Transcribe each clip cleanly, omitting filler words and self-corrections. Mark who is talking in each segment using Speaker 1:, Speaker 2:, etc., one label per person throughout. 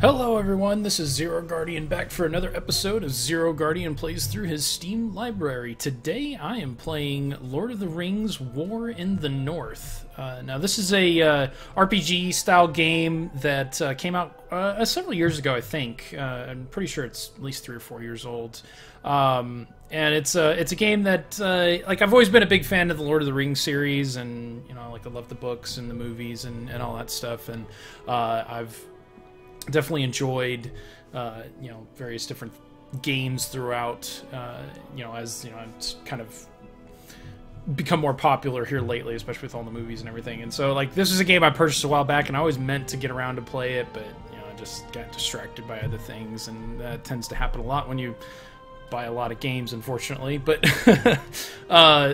Speaker 1: Hello everyone, this is ZeroGuardian back for another episode of ZeroGuardian Plays Through his Steam library. Today I am playing Lord of the Rings War in the North. Now this is a RPG style game that came out several years ago, I think. I'm pretty sure it's at least 3 or 4 years old. And it's a game that like I've always been a big fan of the Lord of the Rings series, and like I love the books and the movies and all that stuff, and I've definitely enjoyed various different games throughout as it's kind of become more popular here lately, especially with all the movies and everything. And so like this is a game I purchased a while back, and I always meant to get around to play it, but I just got distracted by other things, and that tends to happen a lot when you buy a lot of games, unfortunately. But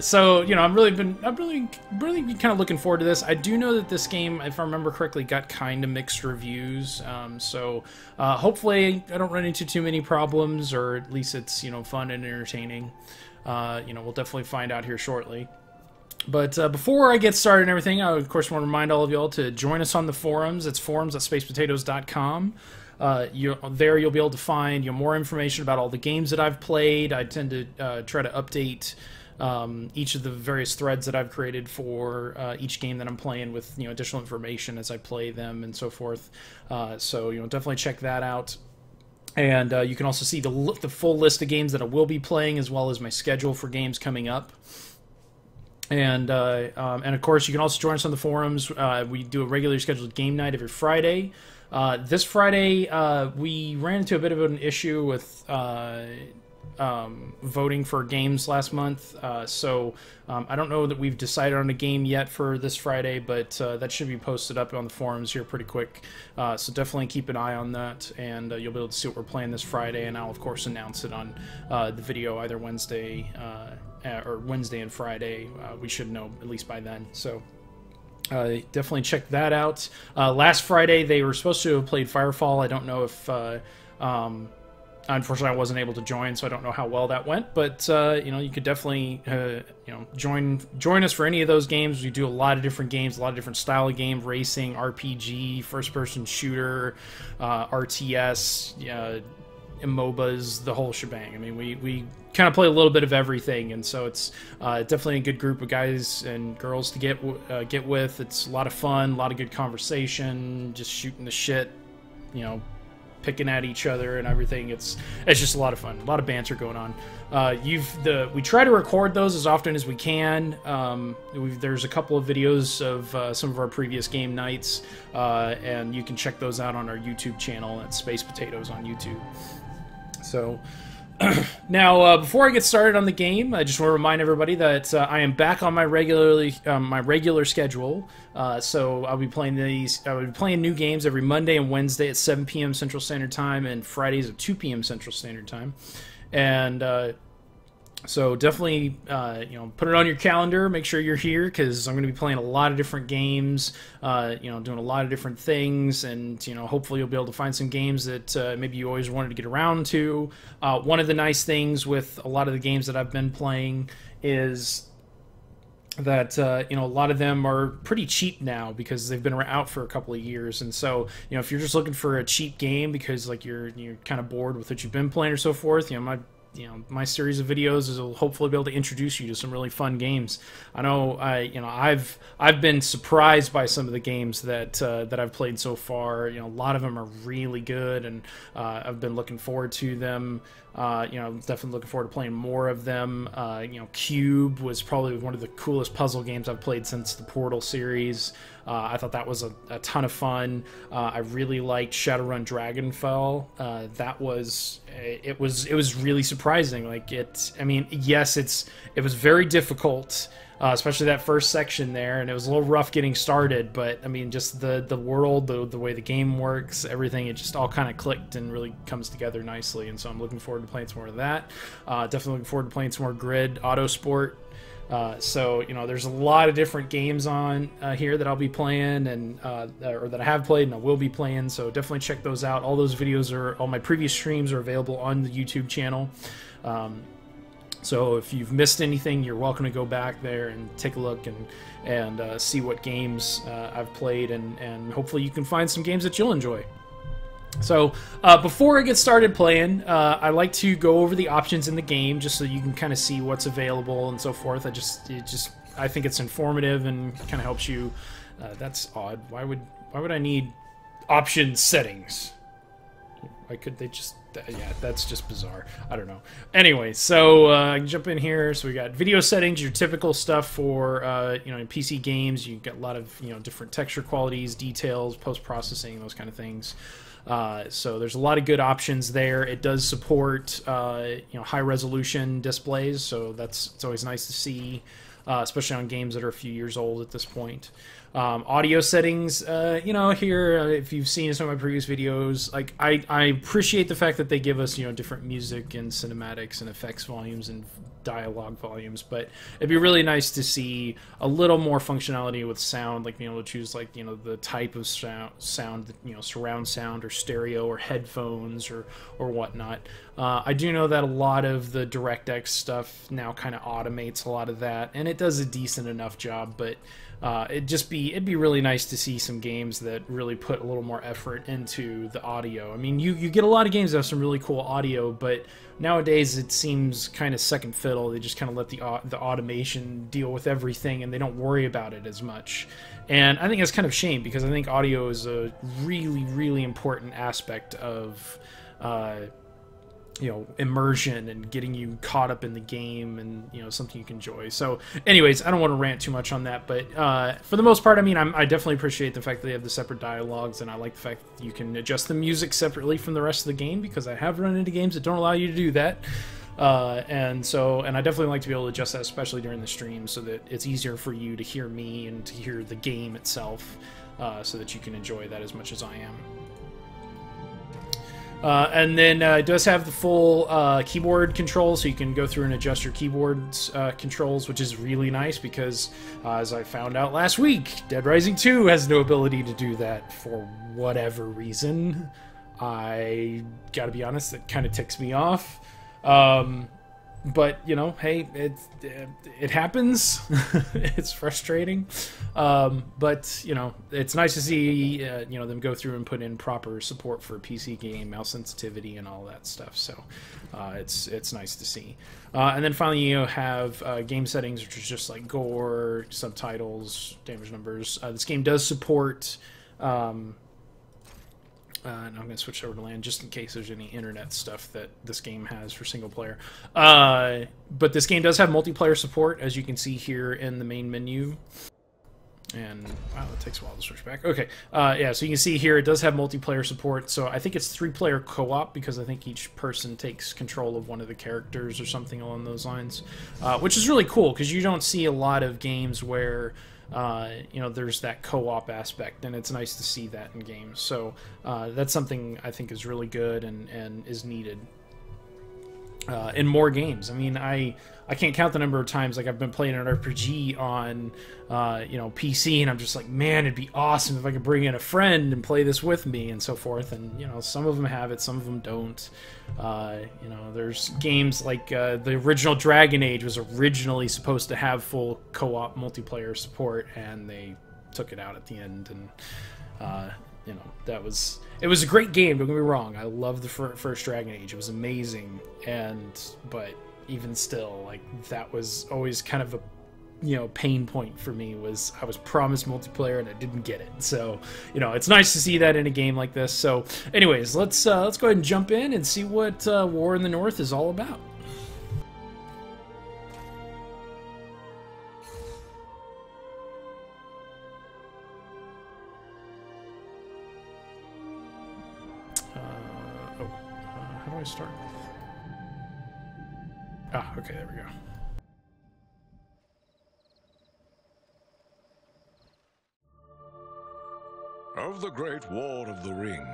Speaker 1: so I'm really kind of looking forward to this. I do know that this game, if I remember correctly, got kind of mixed reviews. So hopefully I don't run into too many problems, or at least it's fun and entertaining. We'll definitely find out here shortly. But before I get started and everything, I of course want to remind all of y'all to join us on the forums. It's forums.spacepotatoes.com. There you'll be able to find more information about all the games that I've played. I tend to try to update each of the various threads that I've created for each game that I'm playing with additional information as I play them and so forth. So definitely check that out. And you can also see the full list of games that I will be playing, as well as my schedule for games coming up. And of course, you can also join us on the forums. We do a regularly scheduled game night every Friday. This Friday, we ran into a bit of an issue with voting for games last month. So I don't know that we've decided on a game yet for this Friday, but that should be posted up on the forums here pretty quick. So definitely keep an eye on that, and you'll be able to see what we're playing this Friday. And I'll, of course, announce it on the video either Wednesday or Wednesday and Friday. We should know at least by then. So definitely check that out. Last Friday they were supposed to have played Firefall. I don't know if unfortunately I wasn't able to join, so I don't know how well that went, but you could definitely join us for any of those games. We do a lot of different games, a lot of different style of game: racing, RPG, first person shooter, RTS, MOBAs, the whole shebang. I mean, we kind of play a little bit of everything, and so it's definitely a good group of guys and girls to get with. It's a lot of fun, a lot of good conversation, just shooting the shit, picking at each other and everything. It's just a lot of fun, a lot of banter going on. We try to record those as often as we can. There's a couple of videos of some of our previous game nights, and you can check those out on our YouTube channel at Space Potatoes on YouTube. So now, before I get started on the game, I just want to remind everybody that I am back on my regular schedule. So I'll be playing new games every Monday and Wednesday at 7 p.m. Central Standard Time, and Fridays at 2 p.m. Central Standard Time. And so definitely, put it on your calendar. Make sure you're here, because I'm going to be playing a lot of different games, doing a lot of different things, and hopefully you'll be able to find some games that maybe you always wanted to get around to. One of the nice things with a lot of the games that I've been playing is that a lot of them are pretty cheap now, because they've been out for a couple of years. And so if you're just looking for a cheap game because like you're kind of bored with what you've been playing or so forth, my series of videos will hopefully be able to introduce you to some really fun games. I know I've been surprised by some of the games that I've played so far. A lot of them are really good, and I've been looking forward to them. Definitely looking forward to playing more of them. Cube was probably one of the coolest puzzle games I've played since the Portal series. I thought that was a ton of fun. I really liked Shadowrun Dragonfell. It was really surprising. It was very difficult, especially that first section there, and it was a little rough getting started, but just the world, the way the game works, everything, it just all kind of clicked and really comes together nicely. And so I'm looking forward to playing some more of that. Definitely looking forward to playing some more Grid Autosport. So there's a lot of different games on here that I'll be playing, and or that I have played and I will be playing. So definitely check those out. All those videos all my previous streams are available on the YouTube channel. So if you've missed anything, you're welcome to go back there and take a look and see what games I've played, and hopefully you can find some games that you'll enjoy. So before I get started playing, I like to go over the options in the game just so you can kind of see what's available and so forth. I think it's informative and kind of helps you. That's odd. Why would I need option settings? Why could they just? Yeah, that's just bizarre. I don't know. Anyway, so I can jump in here. So we got video settings, your typical stuff for in PC games. You get a lot of different texture qualities, details, post processing, those kind of things. So there's a lot of good options there. It does support high resolution displays, so it's always nice to see, especially on games that are a few years old at this point. Audio settings, here, if you've seen some of my previous videos, like I appreciate the fact that they give us different music and cinematics and effects volumes and dialogue volumes, but it'd be really nice to see a little more functionality with sound, like being able to choose the type of sound, surround sound or stereo or headphones or whatnot. I do know that a lot of the DirectX stuff now kind of automates a lot of that, and it does a decent enough job, but it'd be really nice to see some games that really put a little more effort into the audio. I mean, you get a lot of games that have some really cool audio, but nowadays it seems kind of second fiddle. They just kind of let the automation deal with everything, and they don't worry about it as much. And I think that's kind of a shame, because I think audio is a really, really important aspect of immersion and getting you caught up in the game and something you can enjoy. So anyways, I don't want to rant too much on that, but for the most part, I mean, I definitely appreciate the fact that they have the separate dialogues, and I like the fact that you can adjust the music separately from the rest of the game, because I have run into games that don't allow you to do that. And I definitely like to be able to adjust that, especially during the stream, so that it's easier for you to hear me and to hear the game itself, so that you can enjoy that as much as I am. And then it does have the full keyboard controls, so you can go through and adjust your keyboard's controls, which is really nice because, as I found out last week, Dead Rising 2 has no ability to do that for whatever reason. I gotta be honest, it kind of ticks me off. But, hey, it happens. It's frustrating. But, it's nice to see, them go through and put in proper support for PC game, mouse sensitivity, and all that stuff. So, it's nice to see. And then finally, you have game settings, which is just like gore, subtitles, damage numbers. This game does support... and I'm going to switch over to LAN just in case there's any internet stuff that this game has for single player. But this game does have multiplayer support, as you can see here in the main menu. And, wow, it takes a while to switch back. Okay, yeah, so you can see here it does have multiplayer support. So I think it's 3-player co-op, because I think each person takes control of one of the characters or something along those lines. Which is really cool, because you don't see a lot of games where... there's that co-op aspect, and it's nice to see that in games. So that's something I think is really good and is needed in more games. I mean, I can't count the number of times like I've been playing an RPG on PC, and I'm just like, man, it'd be awesome if I could bring in a friend and play this with me and so forth. And some of them have it, some of them don't. There's games like the original Dragon Age was originally supposed to have full co-op multiplayer support, and they took it out at the end. And it was a great game, don't get me wrong. I love the first Dragon Age. It was amazing, but even still, like, that was always kind of a pain point for me. Was I was promised multiplayer and I didn't get it. So it's nice to see that in a game like this. So anyways, let's go ahead and jump in and see what War in the North is all about. How do I start? Okay, there we go.
Speaker 2: Of the Great War of the Ring,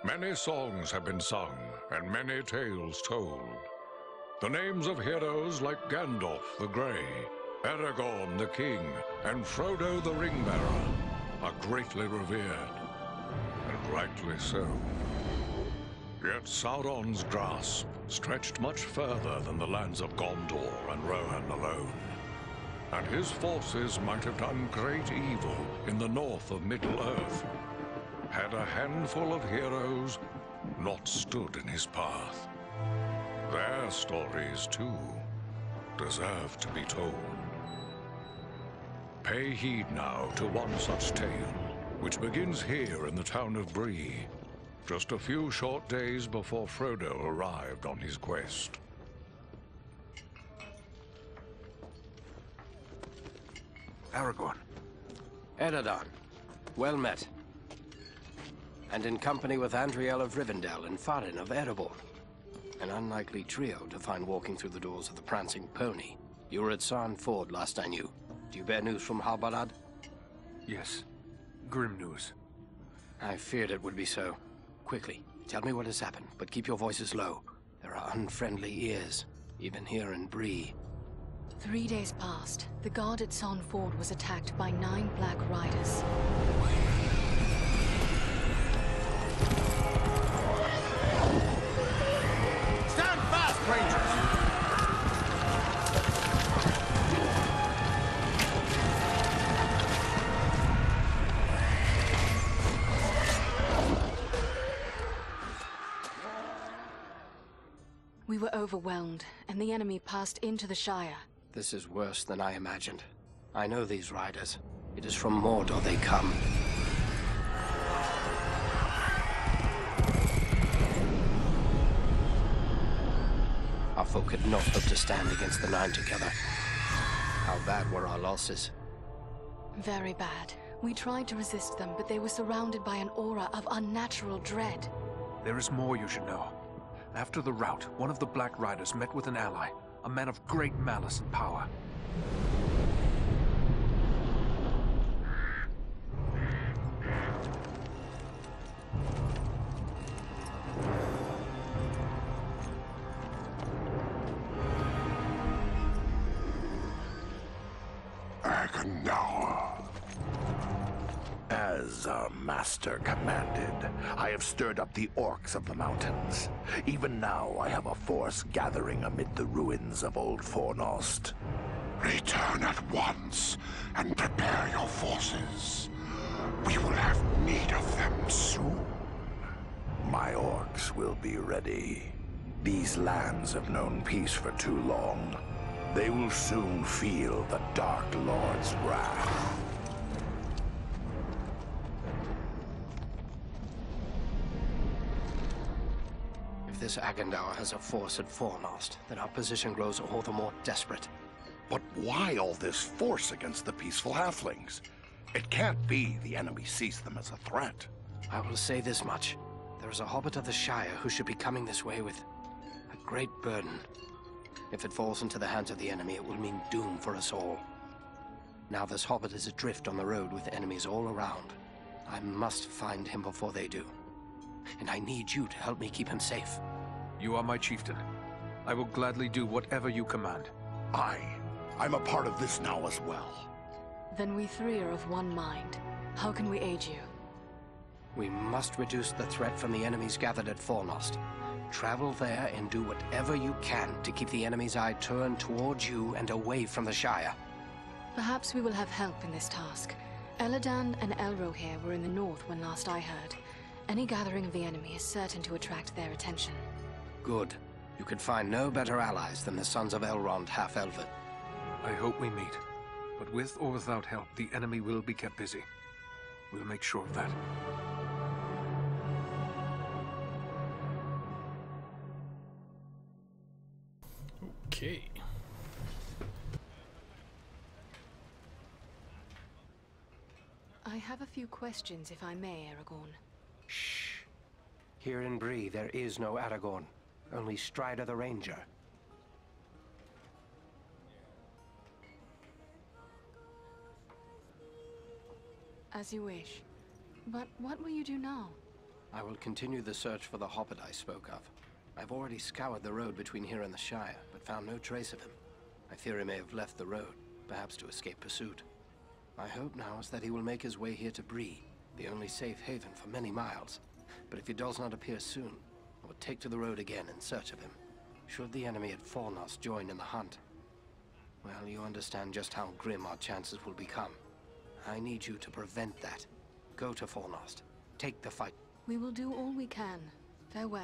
Speaker 2: many songs have been sung and many tales told. The names of heroes like Gandalf the Grey, Aragorn the King, and Frodo the Ring-Bearer are greatly revered, and rightly so. Yet Sauron's grasp stretched much further than the lands of Gondor and Rohan alone, and his forces might have done great evil in the north of Middle-earth, had a handful of heroes not stood in his path. Their stories, too, deserve to be told. Pay heed now to one such tale, which begins here in the town of Bree, just a few short days before Frodo arrived on his quest.
Speaker 3: Aragorn.
Speaker 4: Eredon, well met. And in company with Andriel of Rivendell and Farin of Erebor. An unlikely trio to find walking through the doors of the Prancing Pony. You were at Sarn Ford last I knew. Do you bear news from Halbarad?
Speaker 3: Yes. Grim news.
Speaker 4: I feared it would be so. Quickly, tell me what has happened, but keep your voices low. There are unfriendly ears, even here in Bree.
Speaker 5: 3 days passed. The guard at Sarn Ford was attacked by 9 Black Riders.
Speaker 6: Stand fast, Rangers!
Speaker 5: We were overwhelmed, and the enemy passed into the Shire.
Speaker 4: This is worse than I imagined. I know these riders. It is from Mordor they come. Our folk could not hope to stand against the 9 together. How bad were our losses?
Speaker 5: Very bad. We tried to resist them, but they were surrounded by an aura of unnatural dread.
Speaker 3: There is more you should know. After the rout, one of the Black Riders met with an ally, a man of great malice and power.
Speaker 6: As our master commanded, I have stirred up the orcs of the mountains. Even now, I have a force gathering amid the ruins of Old Fornost.
Speaker 7: Return at once and prepare your forces. We will have need of them soon.
Speaker 6: My orcs will be ready. These lands have known peace for too long. They will soon feel the Dark Lord's wrath.
Speaker 4: If this Agandaur has a force at Fornost, then our position grows all the more desperate.
Speaker 6: But why all this force against the peaceful halflings? It can't be the enemy sees them as a threat.
Speaker 4: I will say this much. There is a hobbit of the Shire who should be coming this way with a great burden. If it falls into the hands of the enemy, it will mean doom for us all. Now this hobbit is adrift on the road with enemies all around. I must find him before they do. And I need you to help me keep him safe.
Speaker 3: You are my chieftain. I will gladly do whatever you command.
Speaker 6: I'm a part of this now as well.
Speaker 5: Then we 3 are of one mind. How can we aid you?
Speaker 4: We must reduce the threat from the enemies gathered at Fornost. Travel there and do whatever you can to keep the enemy's eye turned towards you and away from the Shire.
Speaker 5: Perhaps we will have help in this task. Eladan and Elrohir were in the north when last I heard. Any gathering of the enemy is certain to attract their attention.
Speaker 4: Good. You could find no better allies than the sons of Elrond half-elven.
Speaker 3: I hope we meet. But with or without help, the enemy will be kept busy. We'll make sure of that.
Speaker 1: Okay.
Speaker 5: I have a few questions, if I may, Aragorn.
Speaker 4: Shh. Here in Bree, there is no Aragorn. Only Strider the Ranger.
Speaker 5: As you wish. But what will you do now?
Speaker 4: I will continue the search for the hobbit I spoke of. I've already scoured the road between here and the Shire, but found no trace of him. I fear he may have left the road, perhaps to escape pursuit. My hope now is that he will make his way here to Bree, the only safe haven for many miles. But if he does not appear soon, I will take to the road again in search of him. Should the enemy at Fornost join in the hunt, well, you understand just how grim our chances will become. I need you to prevent that. Go to Fornost. Take the fight.
Speaker 5: We will do all we can. Farewell.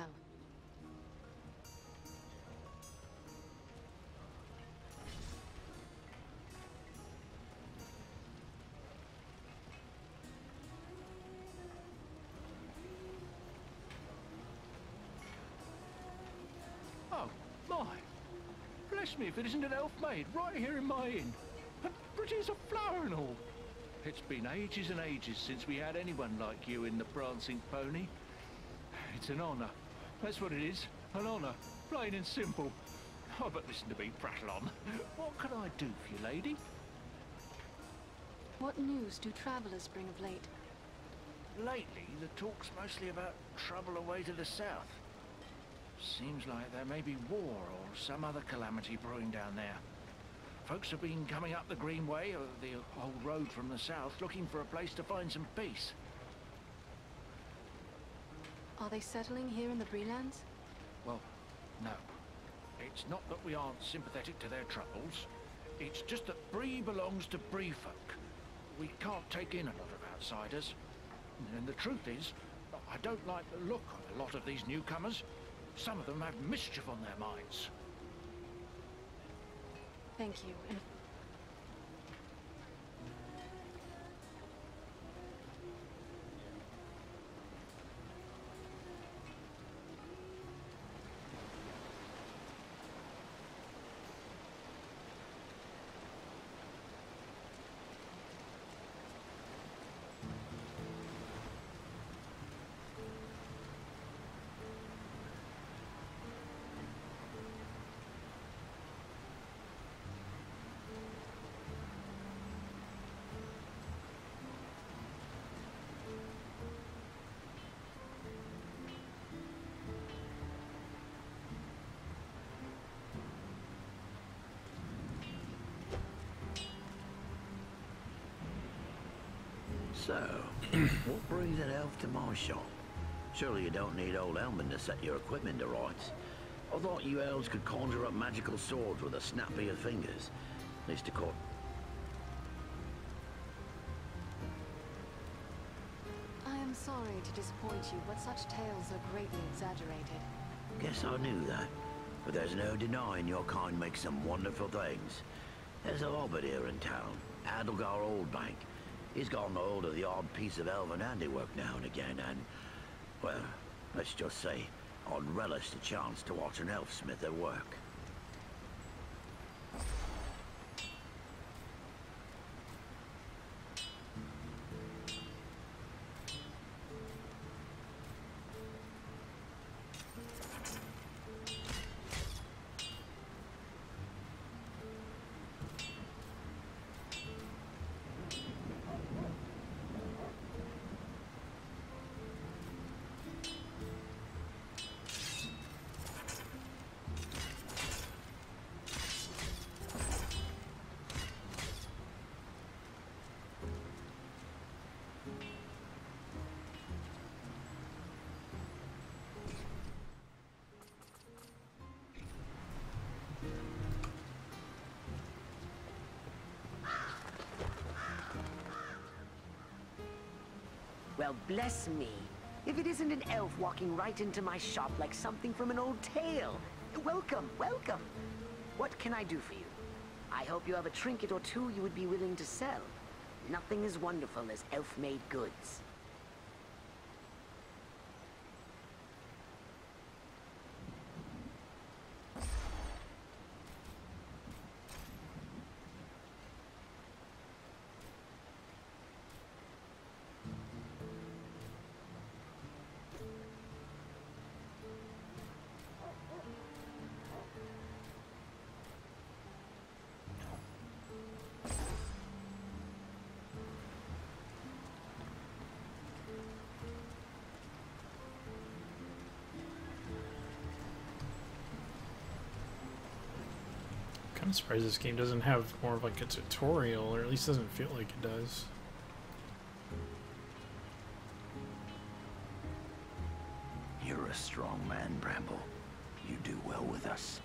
Speaker 3: Oh, my. Bless me if it isn't an elf maid right here in my inn. And pretty as a flower and all. It's been ages and ages since we had anyone like you in the Prancing Pony. It's an honor. That's what it is. An honor. Plain and simple. Oh, but listen to me prattle on. What can I do for you, lady?
Speaker 5: What news do travelers bring of late?
Speaker 3: Lately, the talk's mostly about trouble away to the south. Seems like there may be war or some other calamity brewing down there. Folks have been coming up the Greenway, or the old road from the south, looking for a place to find some peace.
Speaker 5: Are they settling here in the Breelands?
Speaker 3: Well, no. It's not that we aren't sympathetic to their troubles. It's just that Bree belongs to Bree folk. We can't take in a lot of outsiders. And the truth is, I don't like the look of a lot of these newcomers. Some of them have mischief on their minds.
Speaker 5: Thank you. And
Speaker 8: So, what brings an elf to my shop? Surely you don't need old Elman to set your equipment to rights. I thought you elves could conjure up magical swords with a snap of your fingers. At least according...
Speaker 5: I am sorry to disappoint you, but such tales are greatly exaggerated.
Speaker 8: Guess I knew that. But there's no denying your kind makes some wonderful things. There's a hobbit here in town, Adelgar Oldbank. He's gotten hold of the odd piece of elven handiwork now and again, and, well, let's just say, I'd relish the chance to watch an elf smith at work.
Speaker 9: Well, bless me. If it isn't an elf walking right into my shop like something from an old tale. Welcome, welcome. What can I do for you? I hope you have a trinket or two you would be willing to sell. Nothing as wonderful as elf-made goods.
Speaker 1: I'm surprised this game doesn't have more of like a tutorial, or at least doesn't feel like it does.
Speaker 8: You're a strong man, Bramble. You do well with us.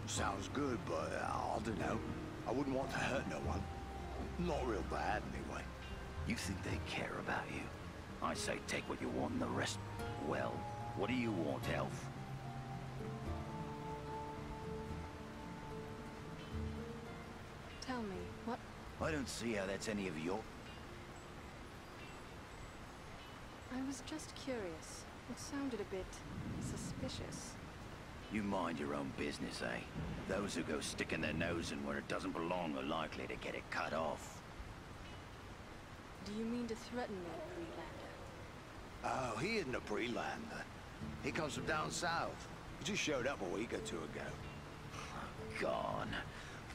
Speaker 6: Sounds good, but I don't know. I wouldn't want to hurt no one. Not real bad, anyway.
Speaker 8: You think they care about you? I say take what you want and the rest, well, What do you want, elf?
Speaker 5: Tell me, what?
Speaker 8: I don't see how that's any of your...
Speaker 5: I was just curious. It sounded a bit suspicious.
Speaker 8: You mind your own business, eh? Those who go sticking their nose in where it doesn't belong are likely to get it cut off.
Speaker 5: Do you mean to threaten me, Freelander?
Speaker 10: Oh, he isn't a Freelander. He comes from down south. He just showed up a week or two ago.
Speaker 8: Gone.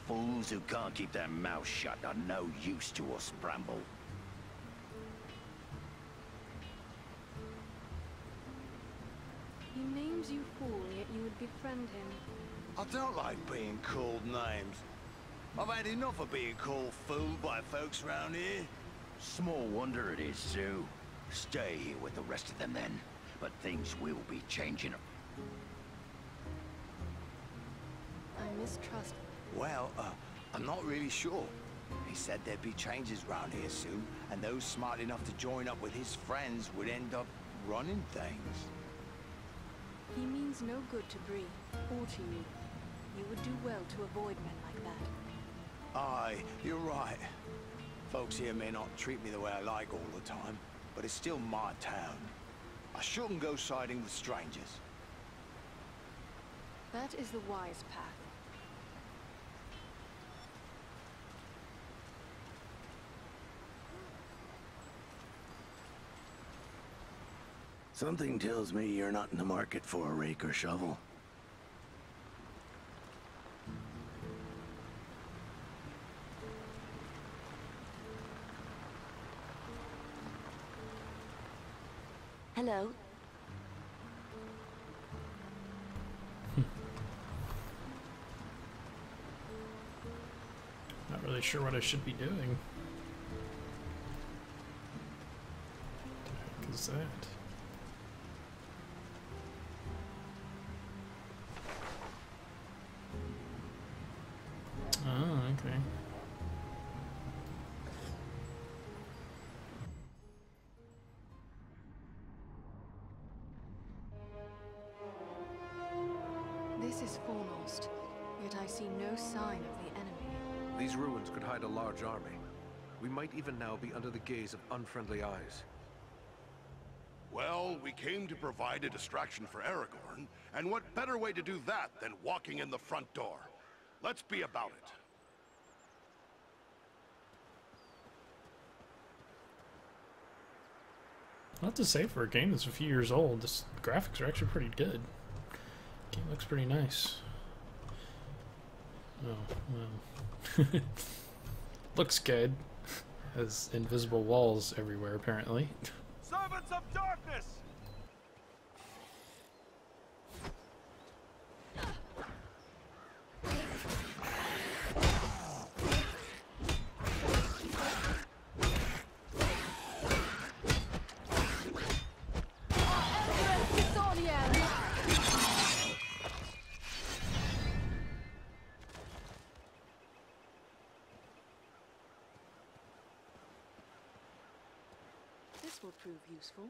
Speaker 8: Fools who can't keep their mouths shut are no use to us, Bramble.
Speaker 5: He names you fool, yet you would befriend him.
Speaker 10: I don't like being called names. I've had enough of being called fool by folks around here.
Speaker 8: Small wonder it is, Sue. Stay here with the rest of them then. But things will be changing.
Speaker 5: I mistrust.
Speaker 10: Well, I'm not really sure. He said there'd be changes around here soon, and those smart enough to join up with his friends would end up running things.
Speaker 5: He means no good to Bree, or to you. You would do well to avoid men like that.
Speaker 10: Aye, you're right. Folks here may not treat me the way I like all the time, but it's still my town. I shouldn't go siding with strangers.
Speaker 5: That is the wise path.
Speaker 6: Something tells me you're not in the market for a rake or shovel.
Speaker 9: Hello.
Speaker 1: Not really sure what I should be doing. What the heck is that? Oh, okay.
Speaker 5: This is foremost, yet I see no sign of the enemy.
Speaker 11: These ruins could hide a large army. We might even now be under the gaze of unfriendly eyes.
Speaker 7: Well, we came to provide a distraction for Aragorn, and what better way to do that than walking in the front door? Let's be about it.
Speaker 1: I have to say, for a game that's a few years old, the graphics are actually pretty good. Game looks pretty nice. Oh, well. Looks good. Has invisible walls everywhere, apparently.
Speaker 12: Servants of darkness!
Speaker 5: This will prove useful.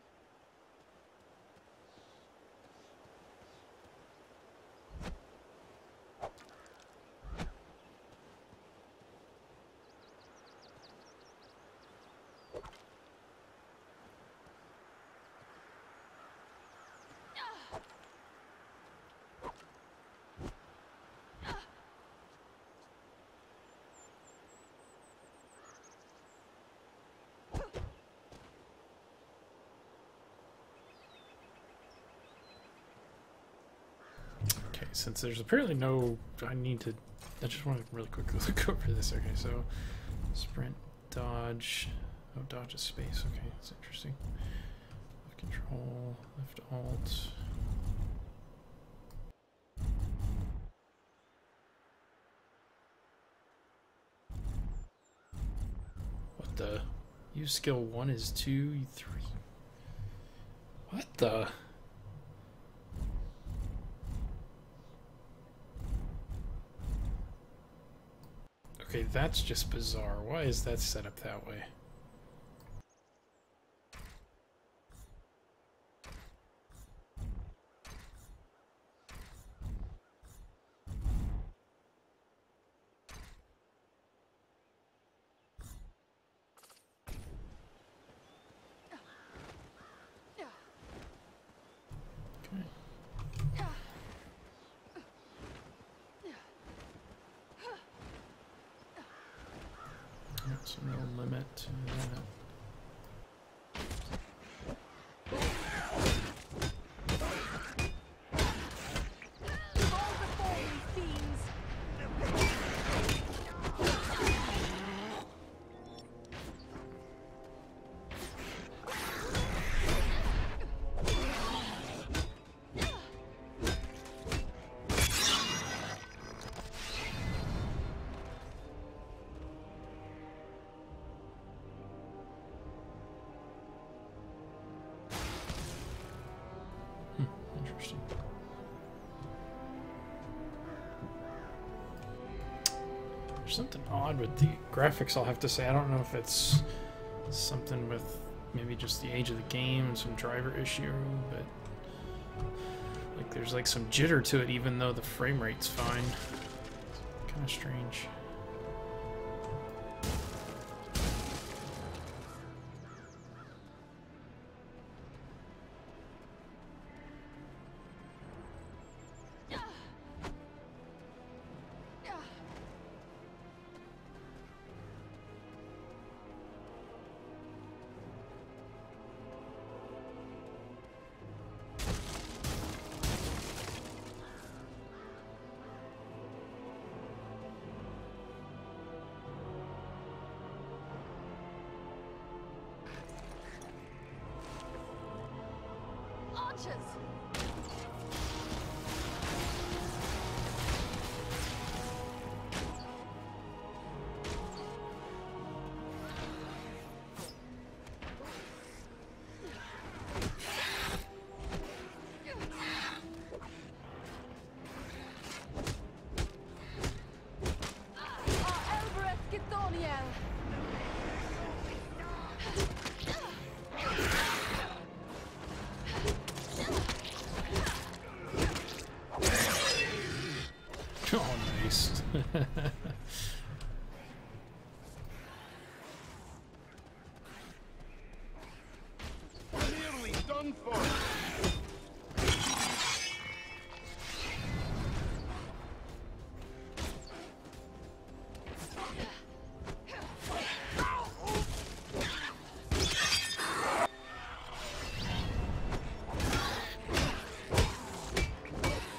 Speaker 1: Since there's apparently no... I just want to really quickly look over this. Okay, so... Sprint, dodge... Oh, dodge is space. Okay, that's interesting. Left control, left alt... What the... Use skill 1 is 2, 3... What the... Okay, that's just bizarre. Why is that set up that way? So no limit to that. Interesting. There's something odd with the graphics, I'll have to say. I don't know if it's something with maybe just the age of the game and some driver issue, but like there's like some jitter to it even though the frame rate's fine. Kind of strange. Oh, nice.
Speaker 12: Nearly done for.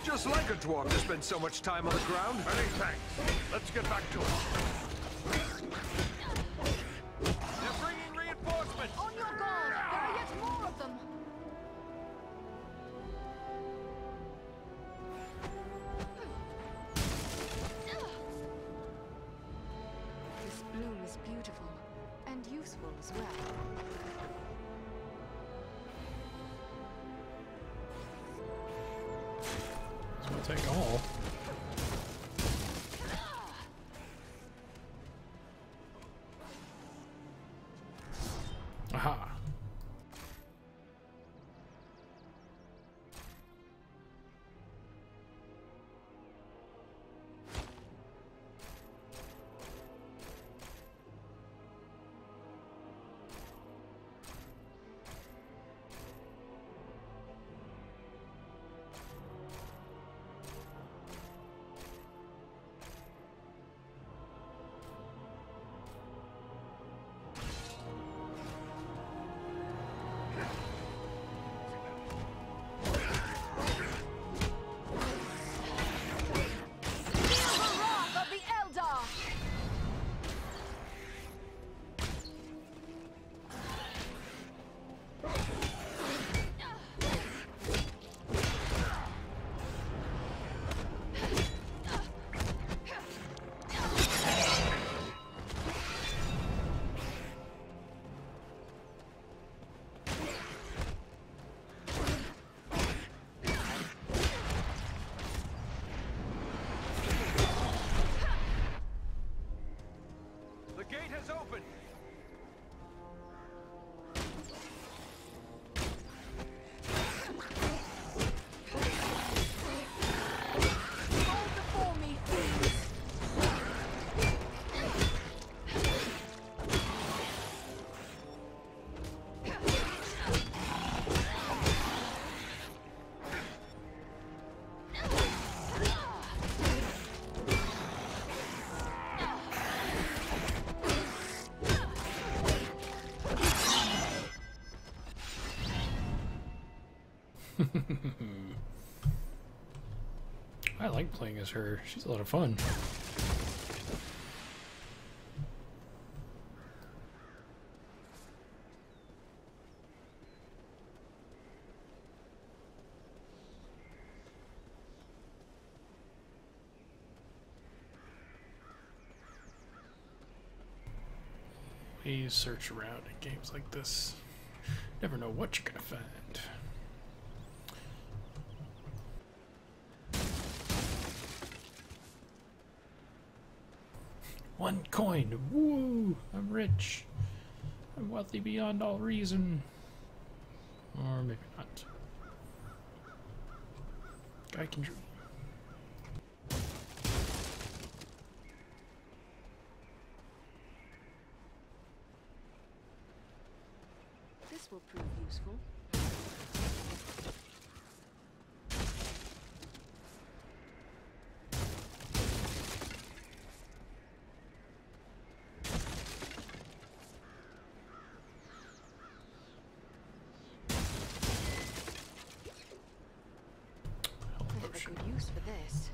Speaker 11: Just like a dwarf to spend so much time on the ground.
Speaker 12: Many thanks. Let's get back to it. They're bringing reinforcements.
Speaker 5: On your guard! There are yet more of them! This bloom is beautiful and useful as well.
Speaker 1: I'll take all. Aha. I like playing as her. She's a lot of fun. You search around in games like this. Never know what you're gonna find. One coin. Woo! I'm rich. I'm wealthy beyond all reason. Or maybe not. Guy can dream.
Speaker 5: This will prove useful. I have a good use for this.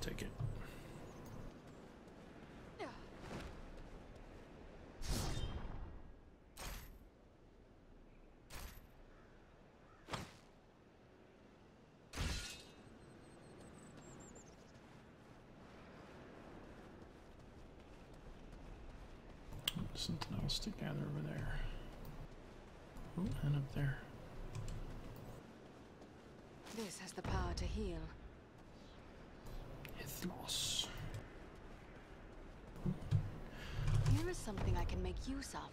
Speaker 1: Take it. Something else to gather over there. Oh, and up there.
Speaker 5: This has the power to heal.
Speaker 1: Ithlos.
Speaker 5: Here is something I can make use of.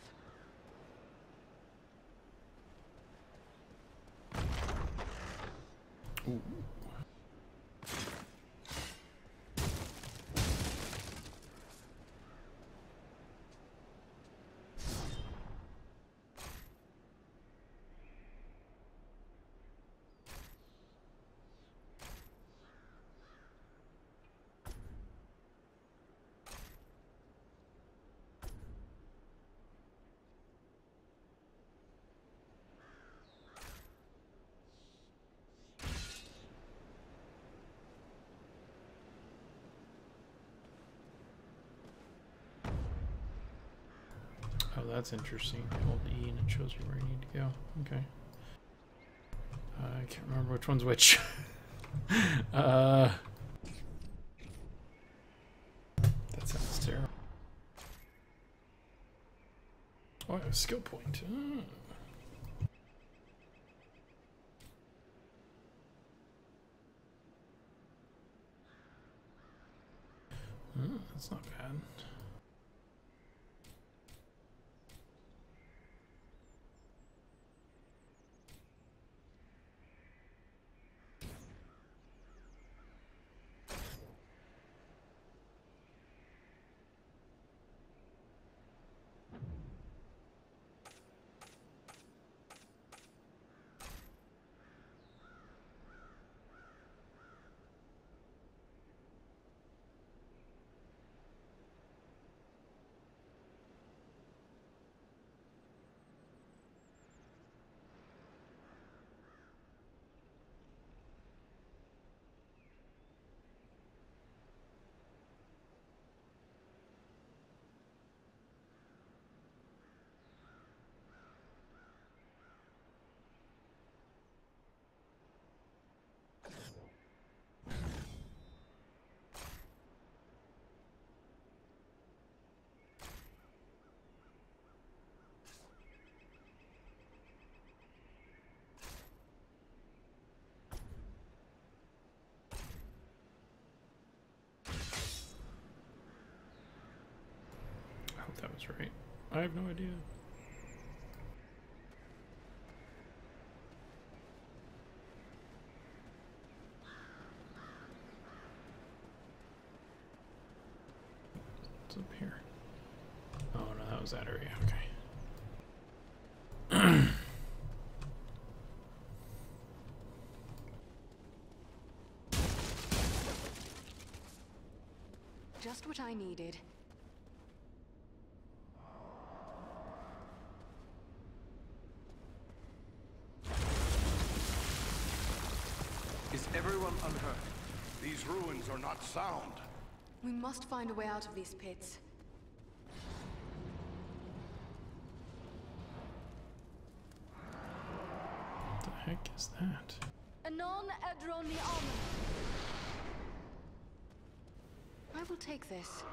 Speaker 1: Ooh. Oh, that's interesting. Hold E and it shows you where you need to go. Okay. I can't remember which one's which. That sounds terrible. Oh, I have a skill point. That's not bad. That was right. I have no idea. What's up here? Oh no, that was that area. Okay.
Speaker 5: Just what I needed.
Speaker 11: Is everyone unhurt?
Speaker 7: These ruins are not sound.
Speaker 5: We must find a way out of these pits.
Speaker 1: What the heck is that?
Speaker 5: Anon Edroni Almond. I will take this.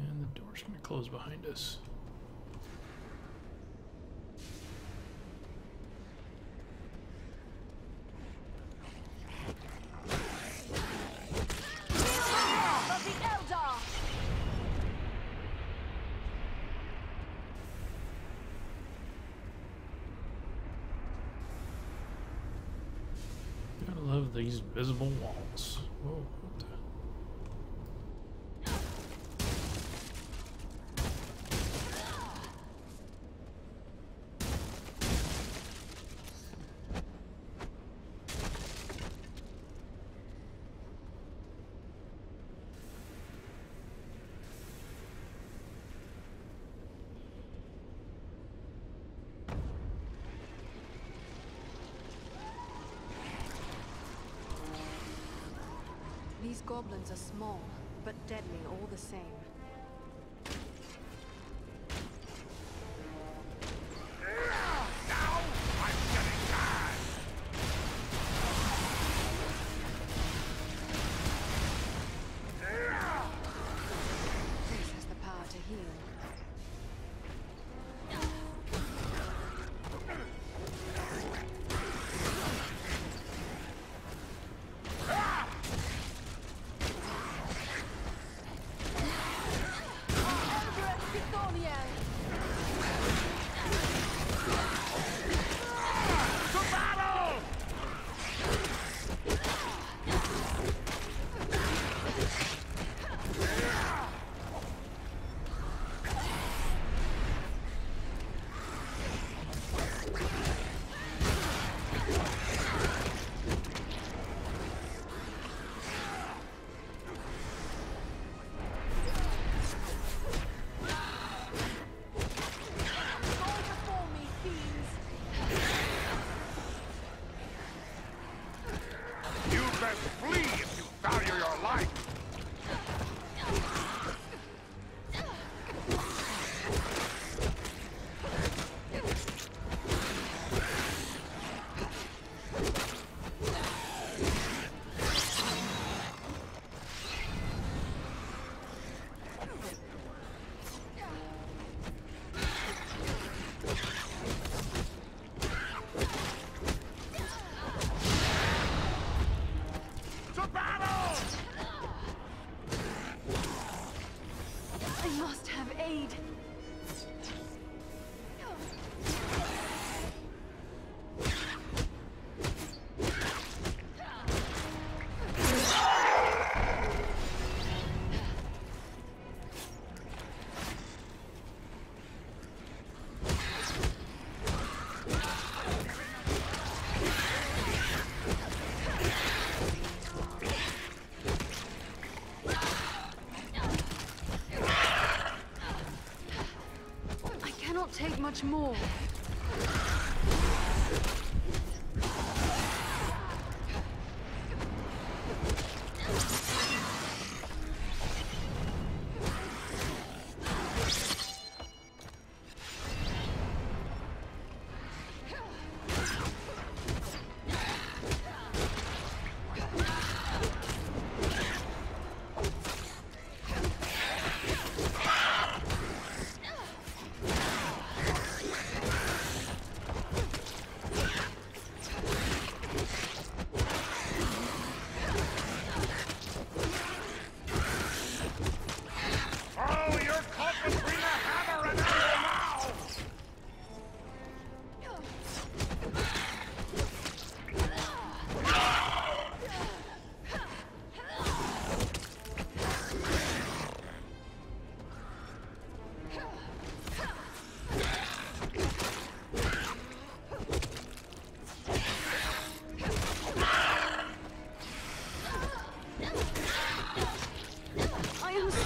Speaker 1: And the door's going to close behind us. Gotta love these visible walls. Whoa, what the...
Speaker 5: These goblins are small, but deadly all the same. This has the power to heal. Take much more.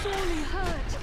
Speaker 13: sorely hurt.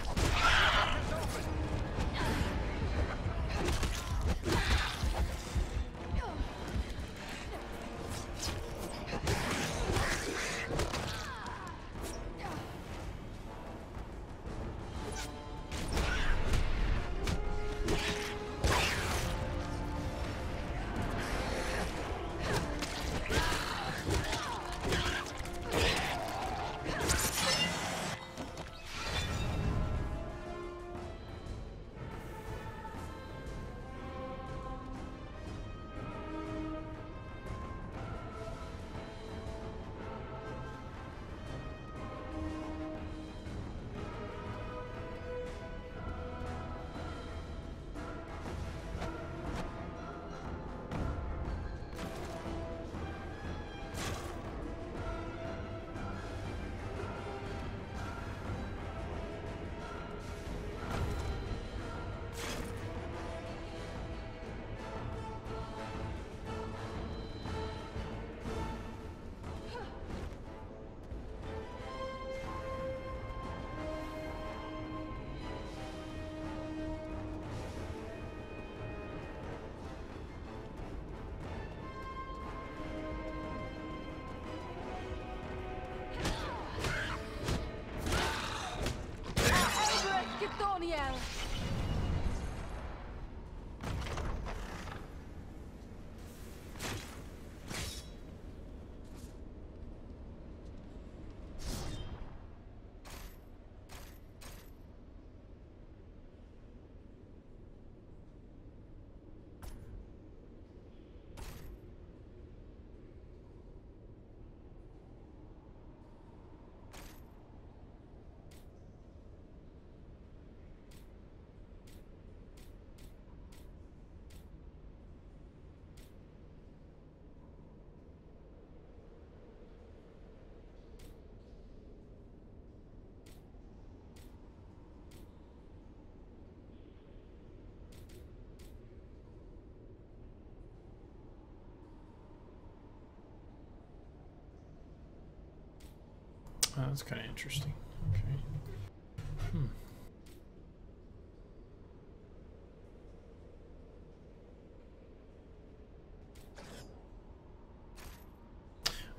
Speaker 1: Oh, that's kind of interesting. Okay.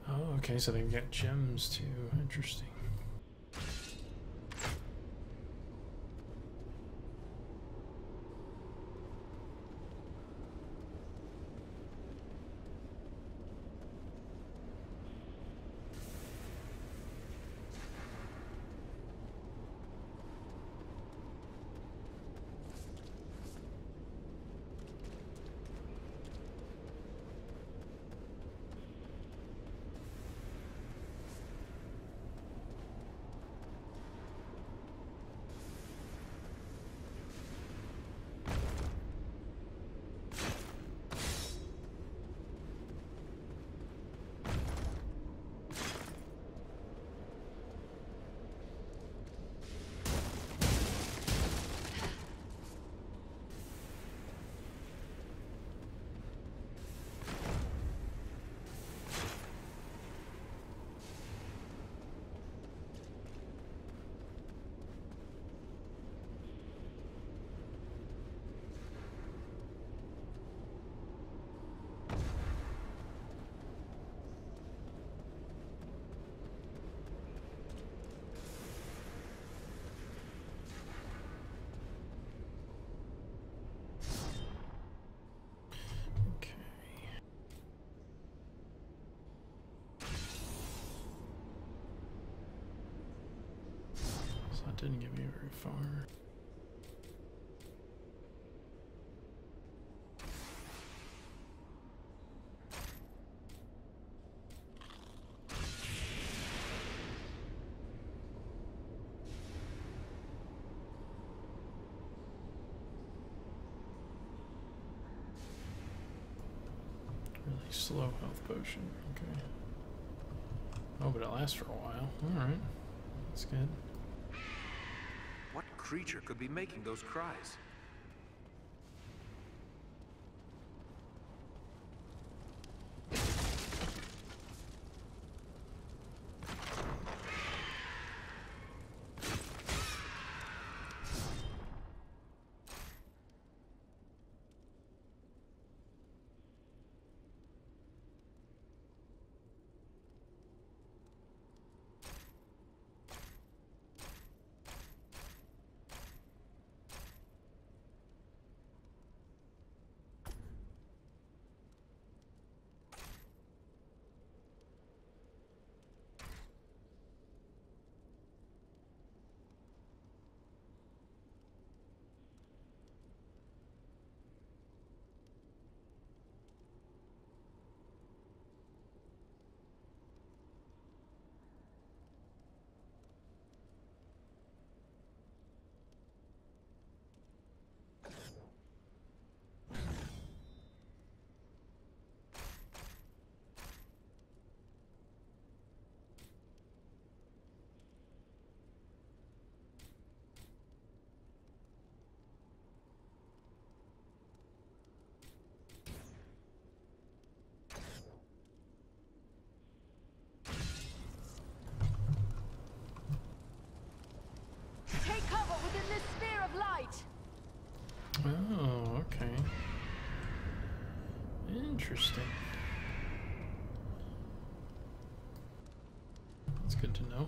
Speaker 1: Oh, okay, so they've got gems too. Interesting. That didn't get me very far. Really slow health potion. Okay. Oh, but it lasts for a while. All right. That's good.
Speaker 11: What creature could be making those cries?
Speaker 1: Interesting. That's good to know.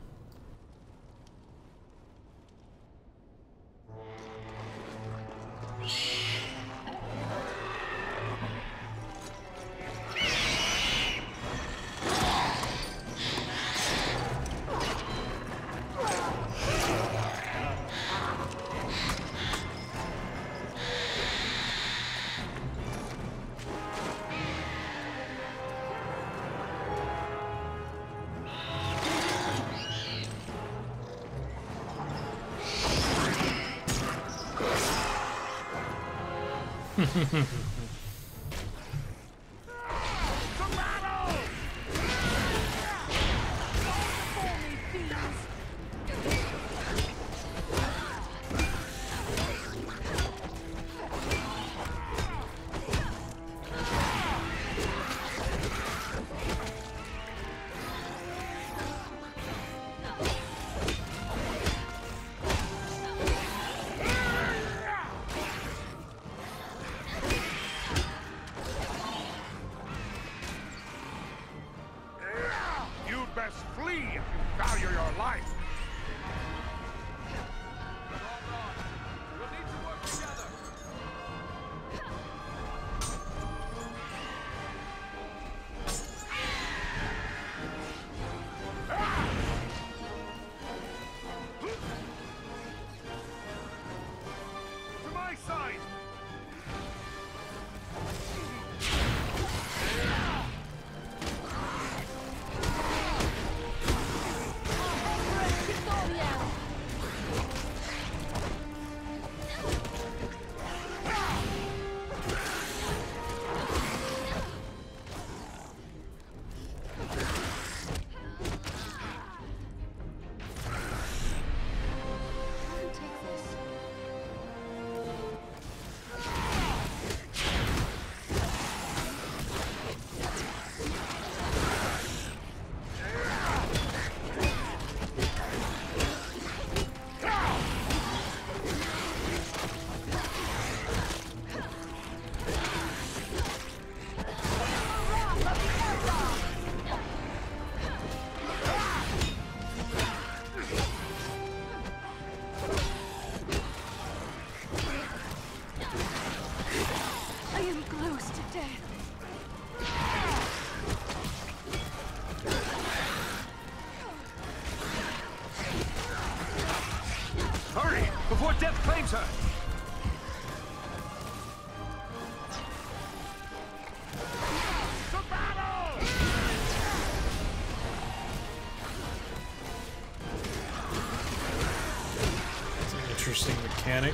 Speaker 12: You'd best flee if you value your life. We'll need to work together. To my side. Hurry, before death claims her! To battle!
Speaker 1: It's an interesting mechanic.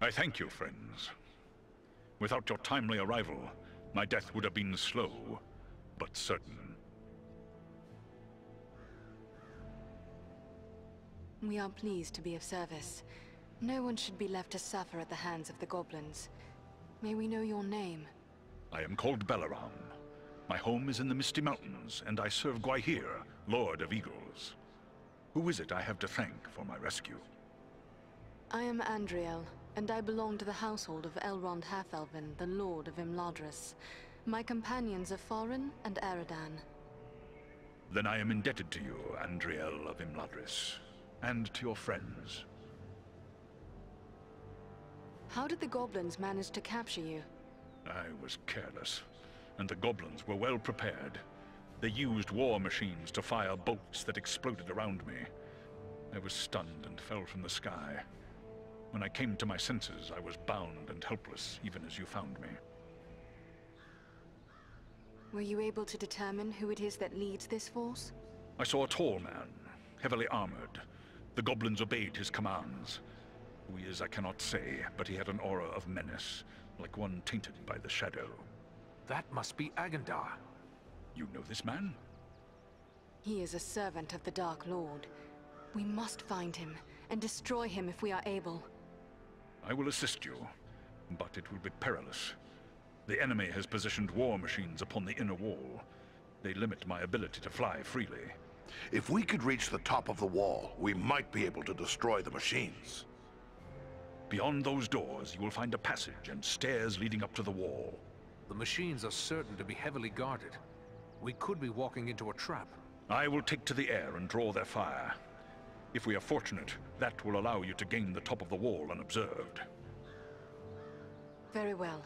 Speaker 13: I thank you, friends. Without your timely arrival, my death would have been slow, but certain.
Speaker 5: We are pleased to be of service. No one should be left to suffer at the hands of the goblins. May we know your name?
Speaker 13: I am called Balaram. My home is in the Misty Mountains, and I serve Gwaihir, Lord of Eagles. Who is it I have to thank for my rescue?
Speaker 5: I am Andriel, and I belong to the household of Elrond Half-Elven, the Lord of Imladris. My companions are Farin and Aradan.
Speaker 13: Then I am indebted to you, Andriel of Imladris, and to your friends.
Speaker 5: How did the goblins manage to capture you?
Speaker 13: I was careless, and the goblins were well prepared. They used war machines to fire bolts that exploded around me. I was stunned and fell from the sky. When I came to my senses, I was bound and helpless, even as you found me.
Speaker 5: Were you able to determine who it is that leads this force?
Speaker 13: I saw a tall man, heavily armored. The goblins obeyed his commands. Who he is, I cannot say, but he had an aura of menace, like one tainted by the shadow.
Speaker 11: That must be Agandar.
Speaker 13: You know this man?
Speaker 5: He is a servant of the Dark Lord. We must find him, and destroy him if we are able.
Speaker 13: I will assist you, but it will be perilous. The enemy has positioned war machines upon the inner wall. They limit my ability to fly freely.
Speaker 6: If we could reach the top of the wall, we might be able to destroy the machines.
Speaker 13: Beyond those doors, you will find a passage and stairs leading up to the wall.
Speaker 11: The machines are certain to be heavily guarded. We could be walking into a trap.
Speaker 13: I will take to the air and draw their fire. If we are fortunate, that will allow you to gain the top of the wall unobserved.
Speaker 5: Very well.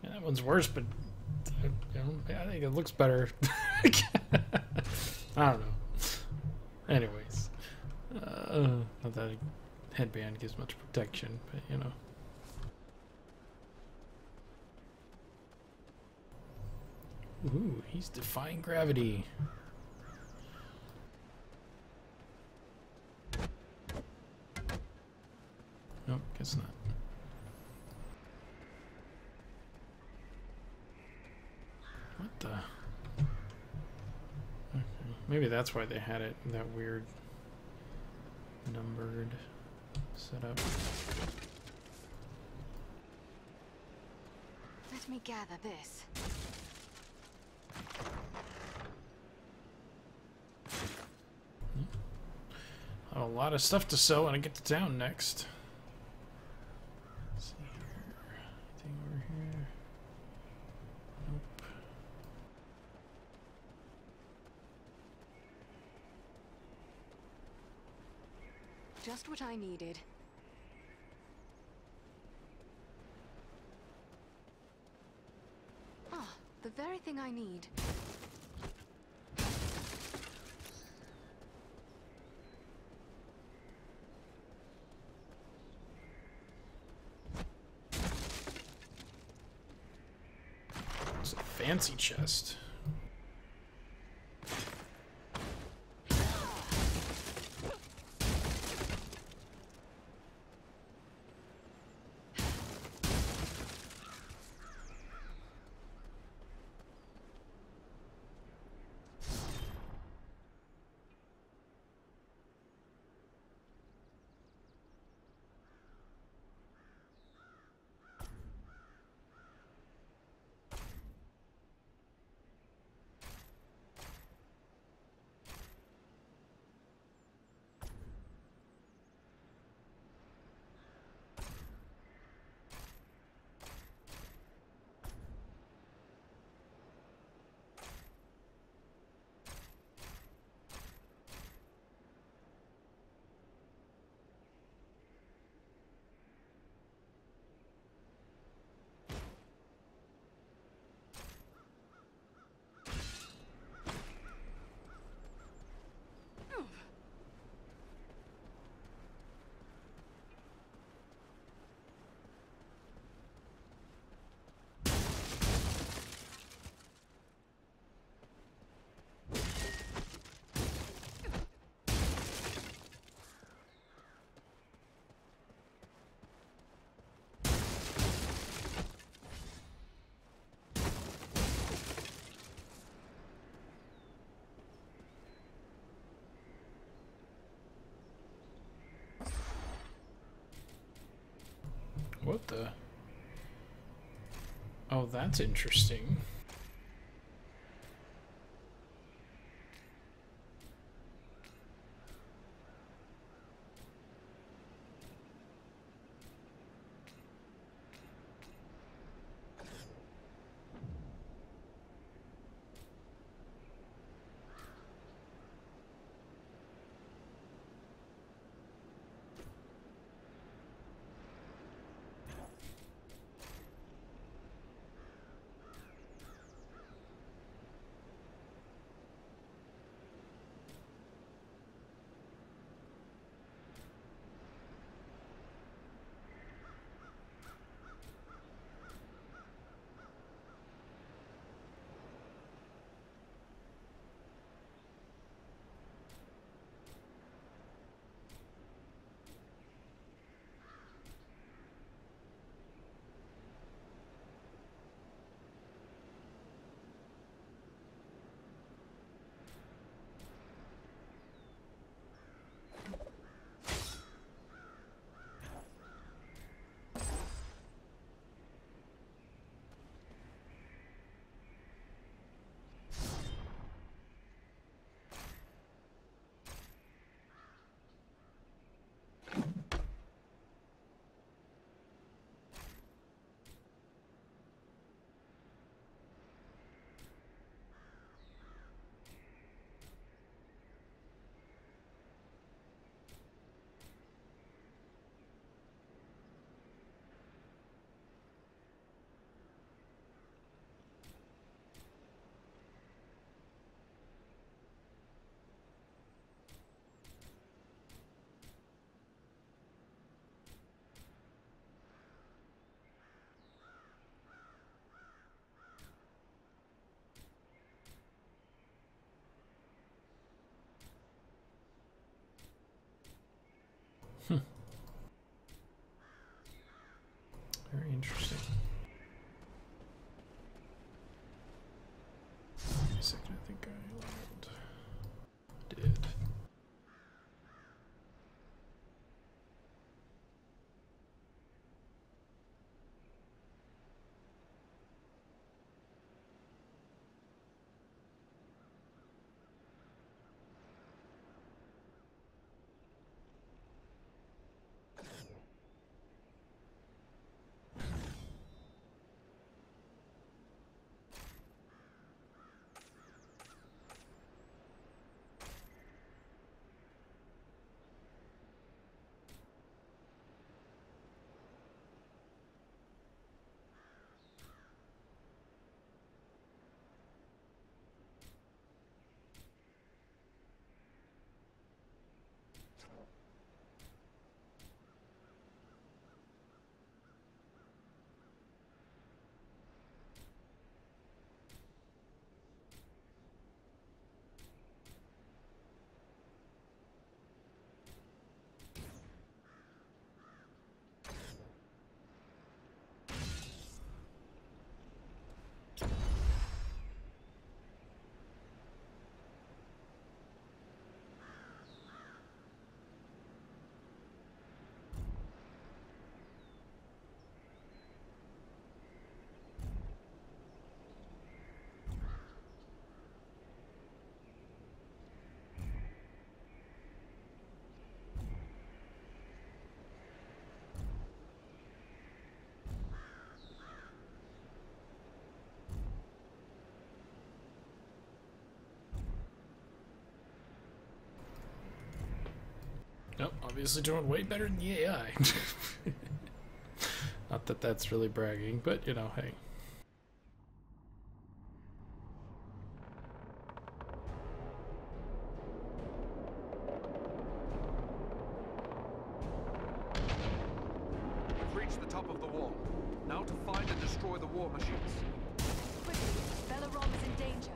Speaker 1: That one's worse, but I think it looks better. I don't know. Anyways, not that a headband gives much protection, but you know. Ooh, he's defying gravity. Nope, guess not. What the? Okay. Maybe that's why they had it that weird numbered setup.
Speaker 5: Let me gather this.
Speaker 1: I have a lot of stuff to sell when I get to town next. Let's see here. Anything over here? Nope.
Speaker 5: Just what I needed. Ah, the very thing I need.
Speaker 1: It's a fancy chest. what the? Oh, that's interesting. Very interesting. Wait a second, I think I did. Nope, obviously doing way better than the AI. Not that that's really bragging, but you know, hey.
Speaker 11: We've reached the top of the wall. Now to find and destroy the war machines.
Speaker 14: Quickly, Velarom is in danger.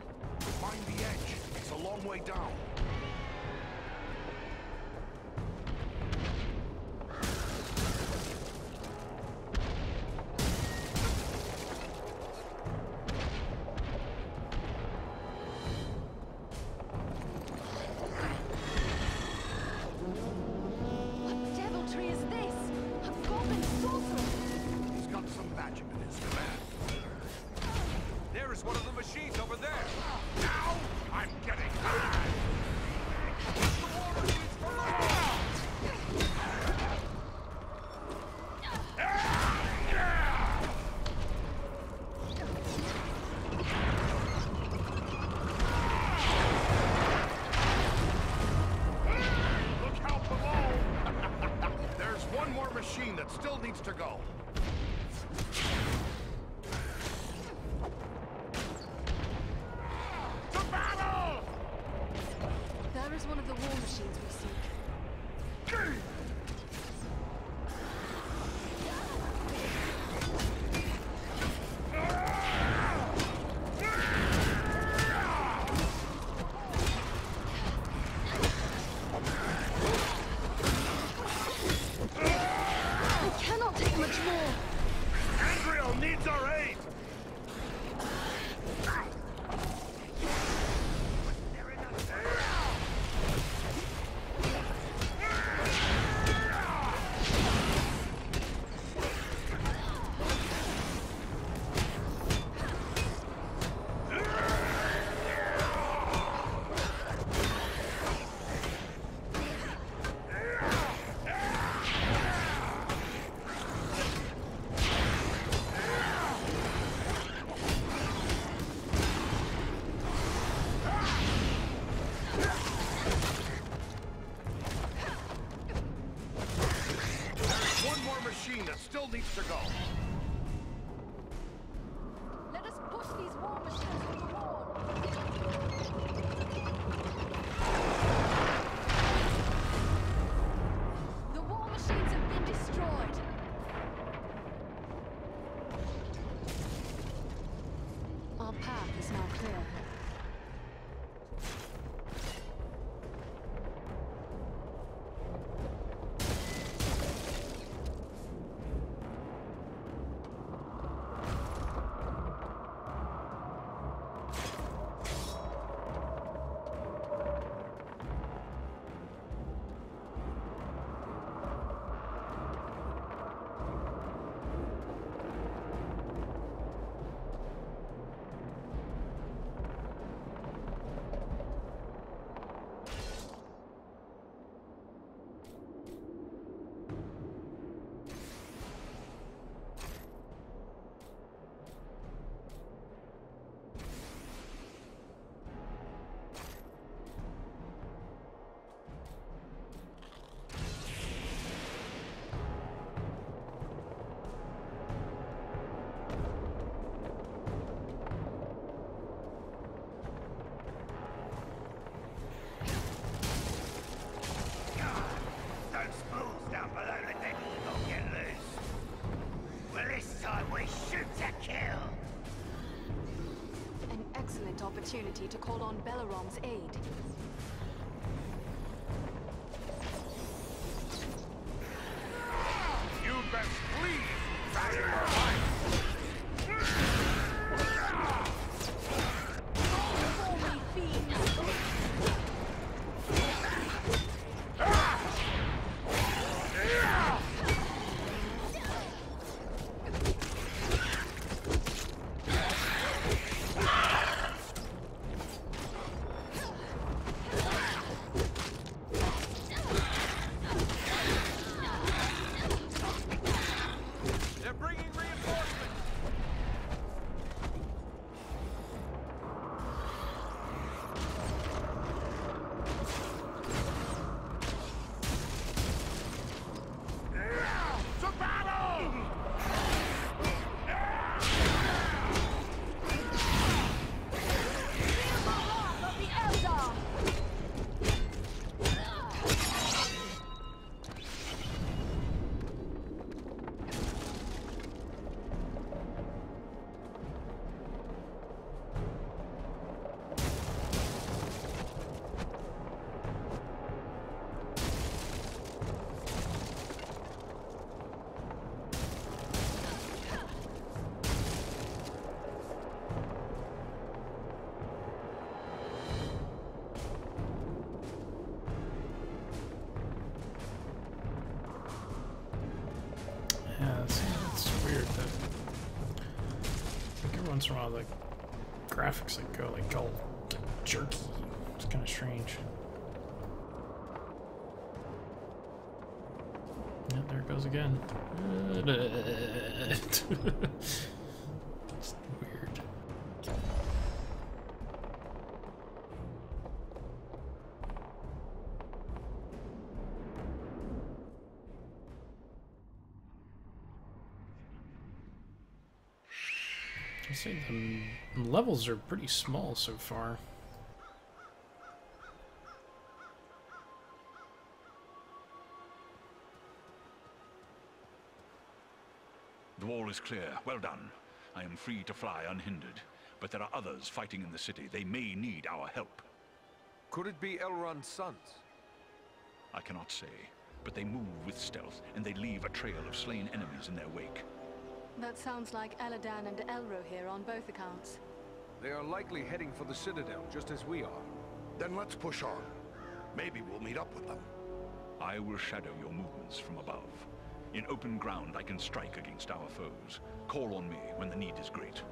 Speaker 12: Find the edge. It's a long way down.
Speaker 14: What deviltry is this? A goblin sorcerer!
Speaker 12: his demand. There is one of the machines over there. Now I'm getting mad. The war machines for Look out below! There's one more machine that still needs to go. To battle!
Speaker 14: There is one of the war machines we seek. I cannot take much more.
Speaker 12: Andriel needs our aid! One more machine that still needs to go.
Speaker 14: Let us push these war machines from the wall. The war machines have been destroyed.
Speaker 5: Our path is now clear.
Speaker 12: Those fools down below the deck will get loose. Well, this time we shoot to kill.
Speaker 5: An excellent opportunity to call on Belarom's aid.
Speaker 12: You'd best flee. Value your life. They're bringing reinforcements.
Speaker 1: every once in a while the graphics like go like all jerky. It's kind of strange. Yeah, there it goes again. It's weird. I say the levels are pretty small so far.
Speaker 13: The wall is clear. Well done. I am free to fly unhindered. But there are others fighting in the city. They may need our help.
Speaker 11: Could it be Elrond's sons?
Speaker 13: I cannot say. But they move with stealth, and they leave a trail of slain enemies in their wake.
Speaker 14: That sounds like Eladan and Elro here on both accounts.
Speaker 11: They are likely heading for the Citadel, just as we are.
Speaker 7: Then let's push on. Maybe we'll meet up with them.
Speaker 13: I will shadow your movements from above. In open ground, I can strike against our foes. Call on me when the need is great.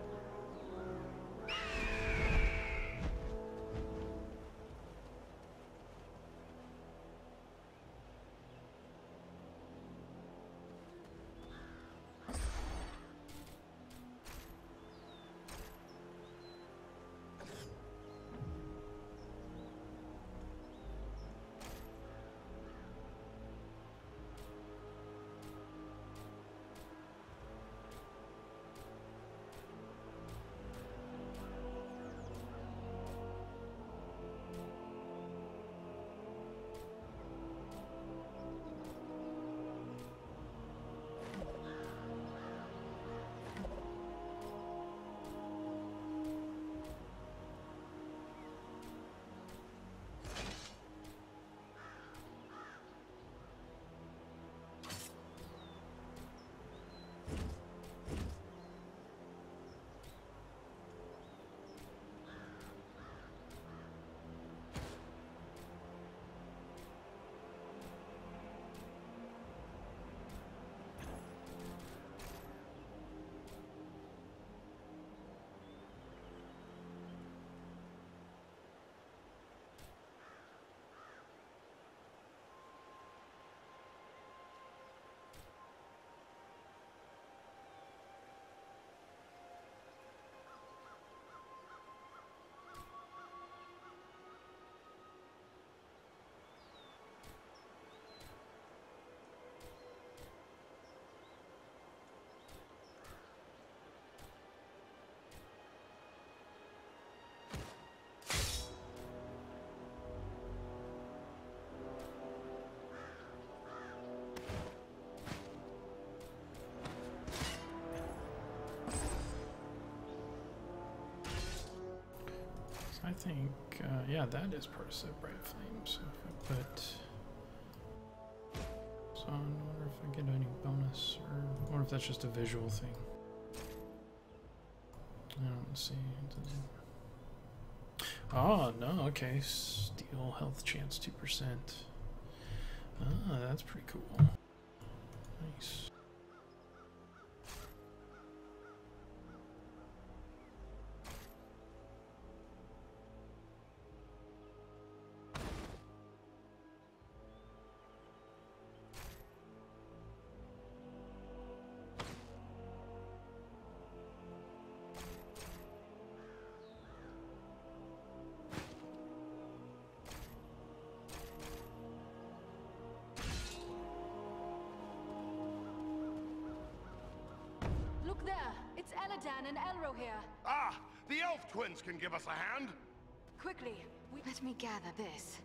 Speaker 1: I think, yeah, that is part of Bright Flame. So if I put... So I wonder if I get any bonus, or I wonder if that's just a visual thing. I don't see. Oh, no, okay. Steal health chance 2%. Ah, that's pretty cool. Nice.
Speaker 14: Look there! It's Eladan and Elro here.
Speaker 7: Ah! The elf twins can give us a hand!
Speaker 14: Quickly,
Speaker 5: Let me gather this.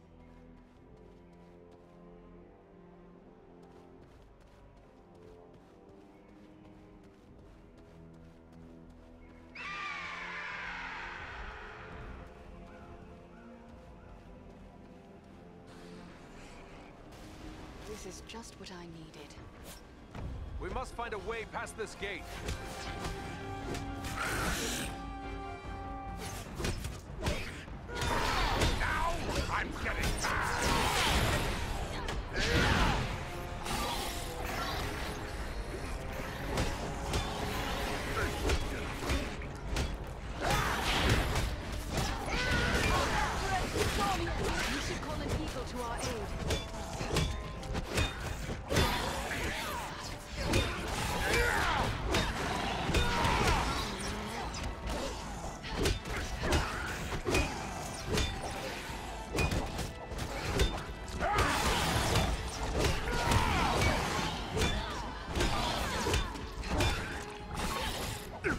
Speaker 5: This is just what I needed.
Speaker 11: We must find a way past this gate.
Speaker 7: Now I'm getting back!
Speaker 12: Time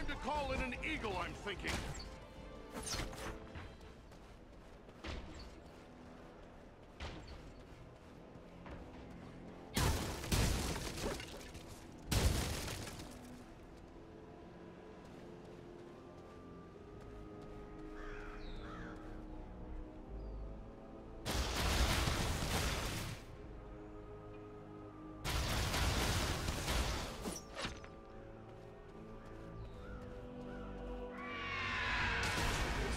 Speaker 12: to call in an eagle, I'm thinking.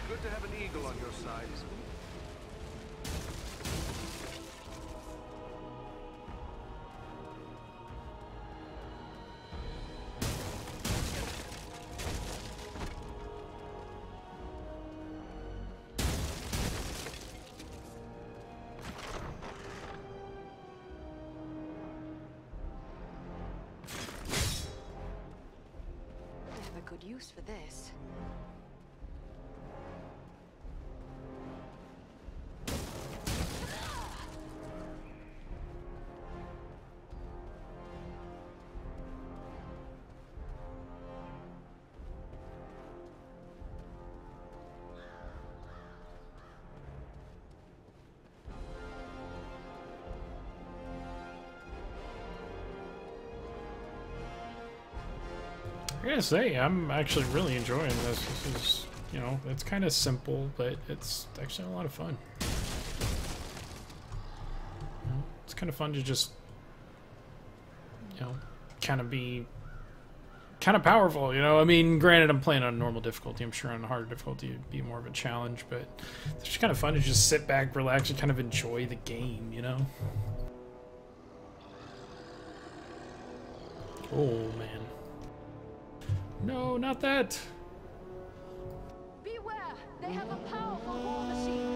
Speaker 11: Good to have an eagle on your side.
Speaker 5: I have a good use for this.
Speaker 1: I gotta say, I'm actually really enjoying this. This is, you know, it's kind of simple, but it's actually a lot of fun. You know, it's kind of fun to just, you know, kind of be kind of powerful, you know? I mean, granted, I'm playing on normal difficulty. I'm sure on harder difficulty it'd be more of a challenge, but it's just kind of fun to just sit back, relax, and kind of enjoy the game, you know? Oh, man. No, not that.
Speaker 14: Beware! They have a powerful war machine.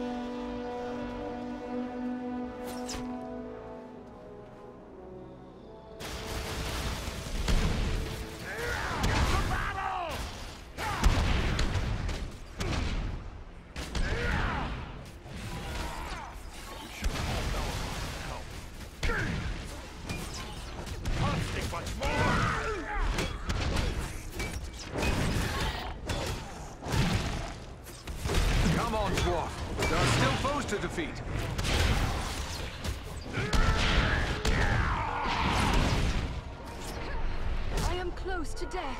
Speaker 11: Come on, dwarf. There are still foes to defeat.
Speaker 14: I am close to death.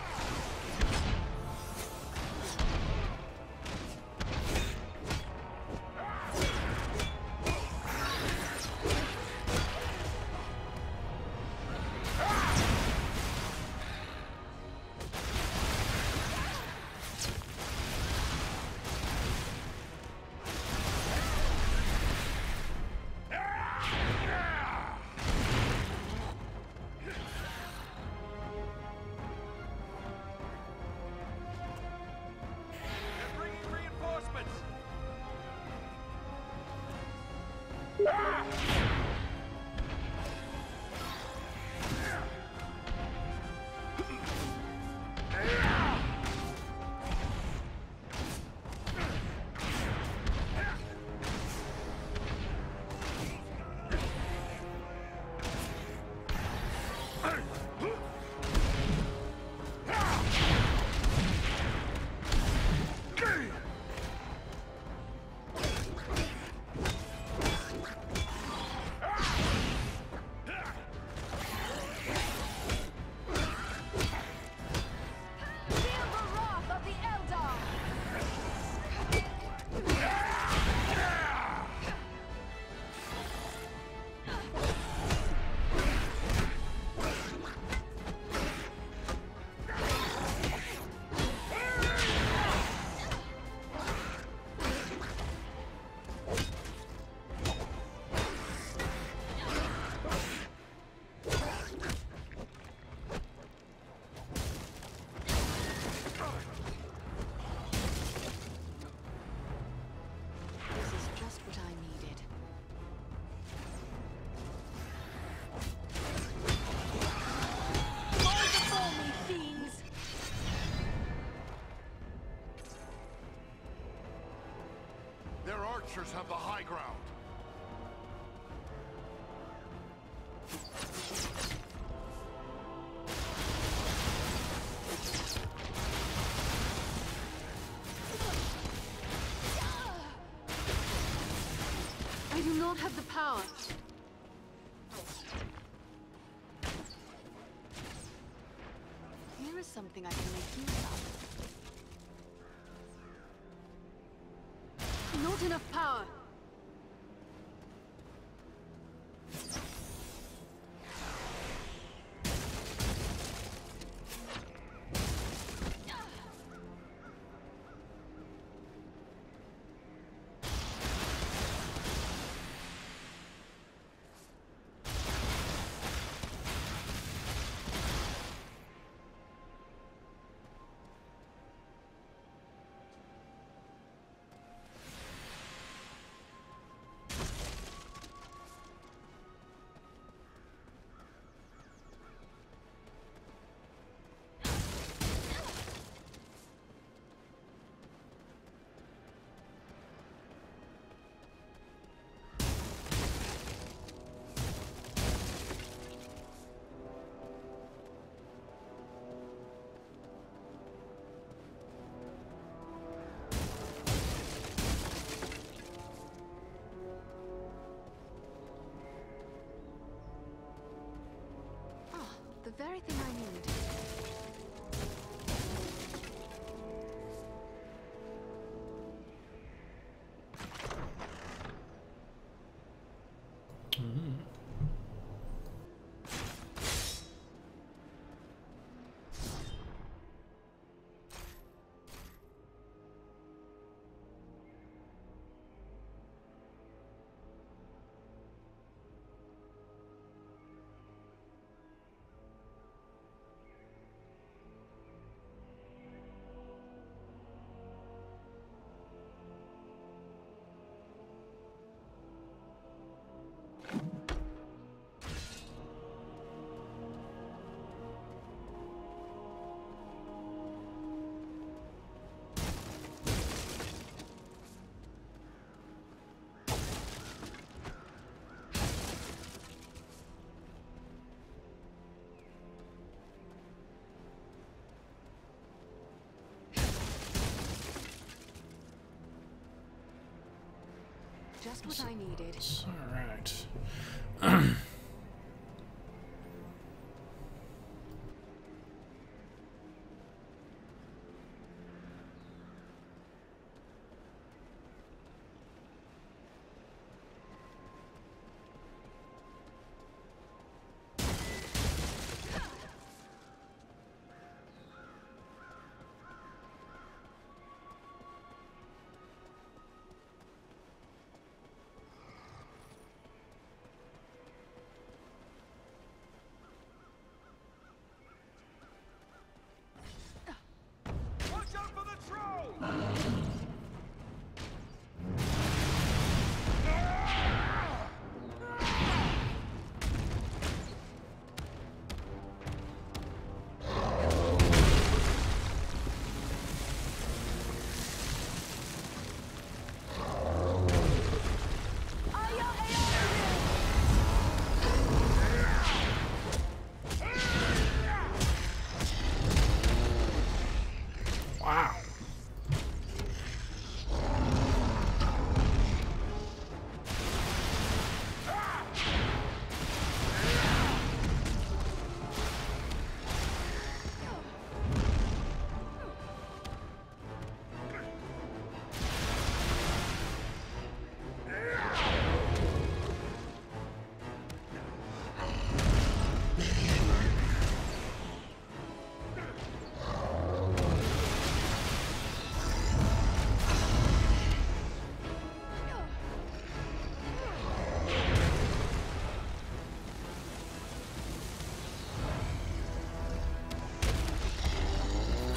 Speaker 12: Their archers have the high ground.
Speaker 14: have the power.
Speaker 5: Here is something I can make use of.
Speaker 14: Not enough power.
Speaker 5: The very thing I need. Just what I needed.
Speaker 1: All right.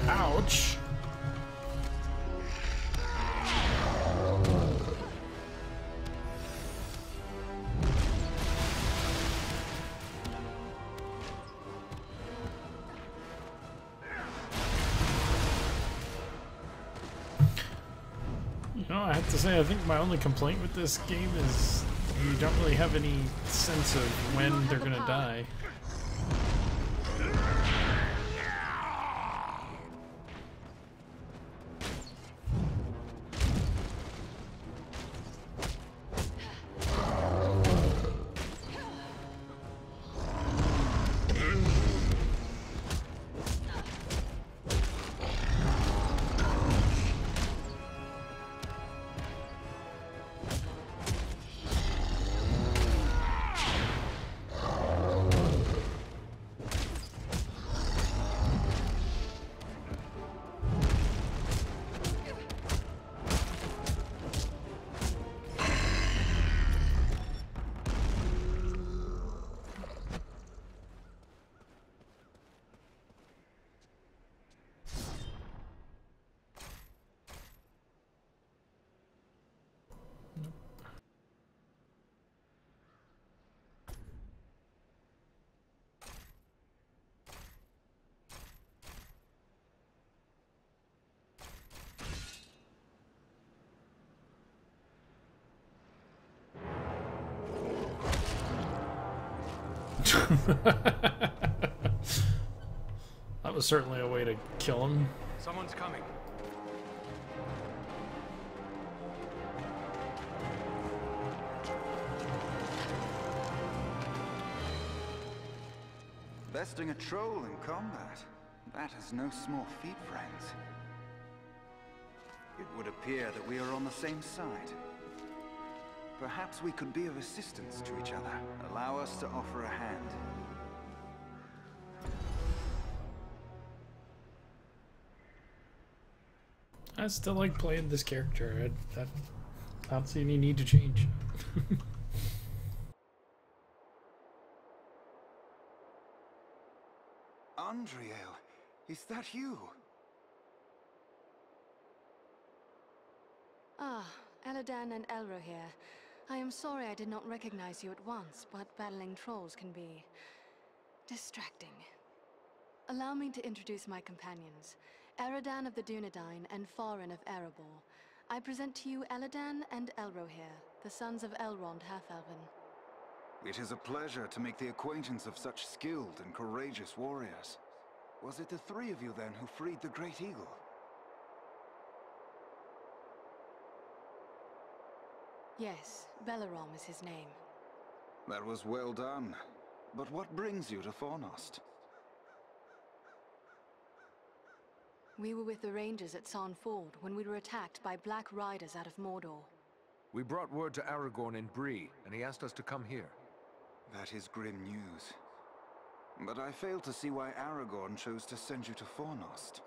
Speaker 1: Ouch. You know, I have to say, I think my only complaint with this game is you don't really have any sense of when they're gonna die. That was certainly a way to kill him.
Speaker 12: Someone's coming.
Speaker 15: Besting a troll in combat. That is no small feat, friends. It would appear that we are on the same side. Perhaps we could be of assistance to each other. Allow us to offer a hand.
Speaker 1: I still like playing this character. I don't see any need to change.
Speaker 15: Andriel, is that you?
Speaker 5: Ah, Eladan and Elro here. I am sorry I did not recognize you at once, but battling trolls can be distracting. Allow me to introduce my companions. Eradan of the Dunedain and Farin of Erebor. I present to you Eladan and Elro here, the sons of Elrond Half-Elven.
Speaker 15: It is a pleasure to make the acquaintance of such skilled and courageous warriors. Was it the three of you then who freed the Great Eagle?
Speaker 5: Yes, Belarom is his name.
Speaker 15: That was well done. But what brings you to Fornost?
Speaker 5: We were with the Rangers at Sarn Ford when we were attacked by Black Riders out of Mordor.
Speaker 11: We brought word to Aragorn in Bree, and he asked us to come here.
Speaker 15: That is grim news. But I fail to see why Aragorn chose to send you to Fornost.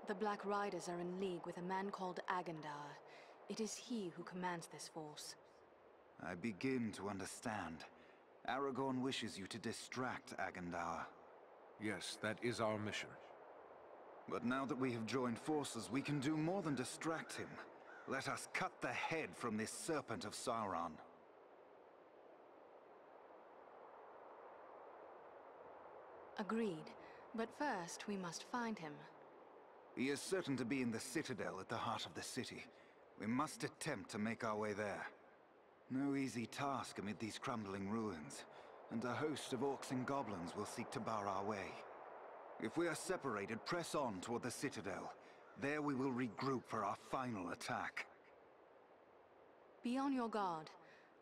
Speaker 5: The Black Riders are in league with a man called Agandar. It is he who commands this force.
Speaker 15: I begin to understand. Aragorn wishes you to distract Agandar.
Speaker 11: Yes, that is our mission.
Speaker 15: But now that we have joined forces, we can do more than distract him. Let us cut the head from this serpent of Sauron.
Speaker 5: Agreed. But first, we must find him.
Speaker 15: He is certain to be in the Citadel at the heart of the city. We must attempt to make our way there. No easy task amid these crumbling ruins, and a host of orcs and goblins will seek to bar our way. If we are separated, press on toward the Citadel. There we will regroup for our final attack.
Speaker 5: Be on your guard.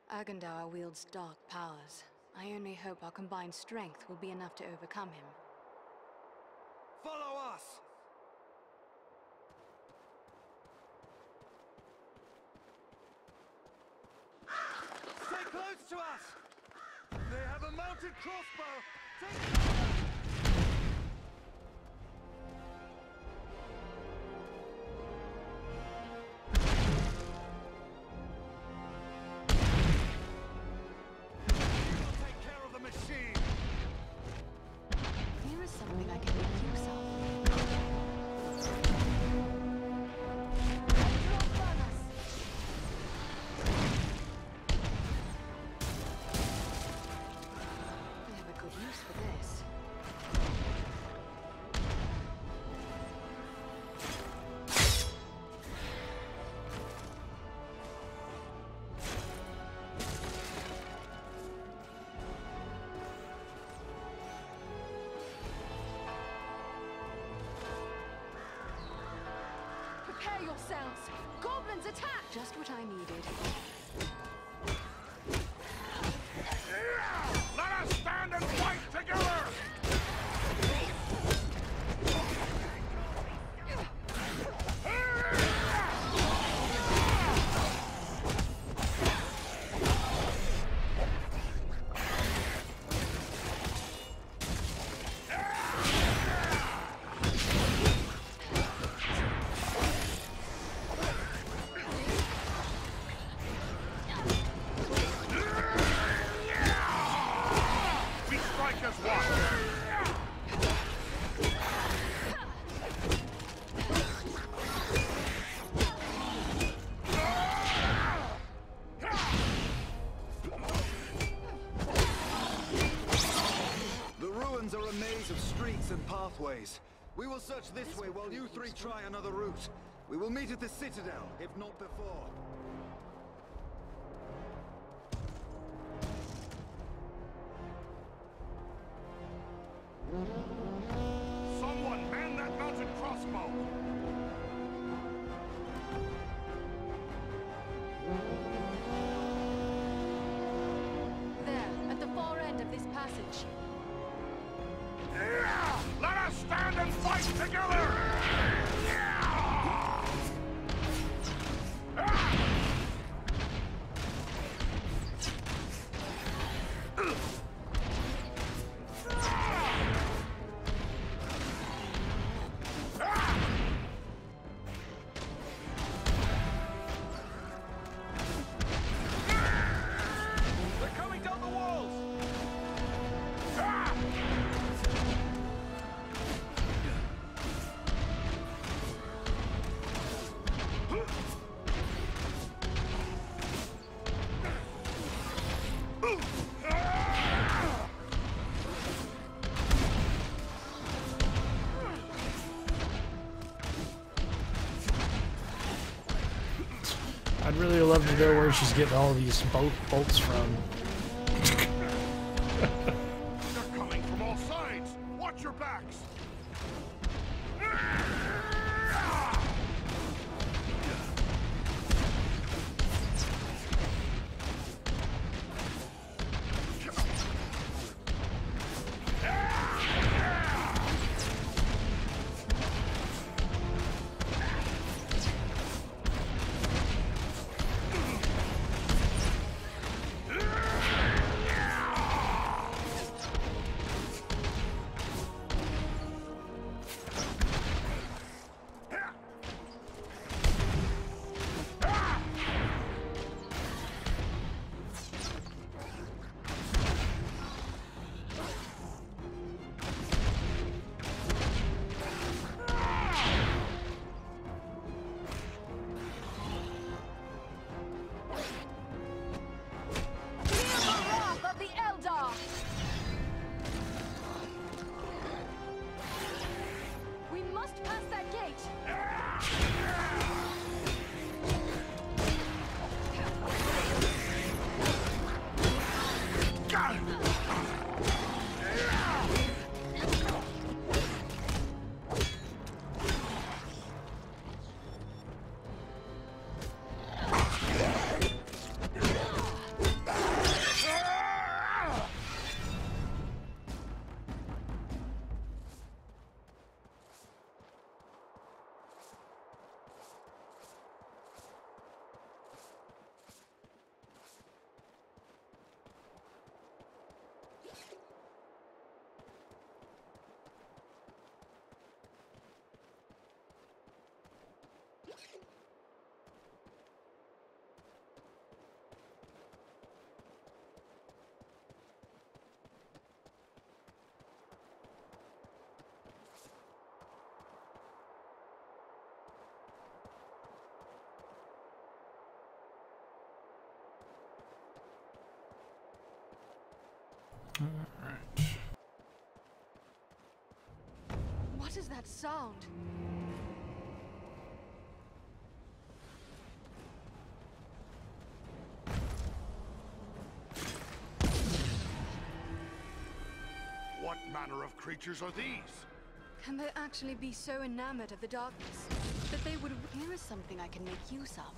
Speaker 5: Agandar wields dark powers. I only hope our combined strength will be enough to overcome him.
Speaker 15: Follow us!
Speaker 10: Stay close to us! They have a mounted crossbow! Take cover!
Speaker 5: Here is something I can make use of. I have a good use for this.
Speaker 14: Prepare yourselves! Goblins attack!
Speaker 5: Just what I needed.
Speaker 2: Let us stand and fight together! We strike as one!
Speaker 15: The ruins are a maze of streets and pathways. We will search this way while you three try another route. We will meet at the Citadel, if not before.
Speaker 1: really love to know where she's getting all these bolts from.
Speaker 7: They're coming from all sides! Watch your backs!
Speaker 1: Alright.
Speaker 5: What is that sound?
Speaker 7: What manner of creatures are these?
Speaker 5: Can they actually be so enamored of the darkness that they would... Here is something I can make use of.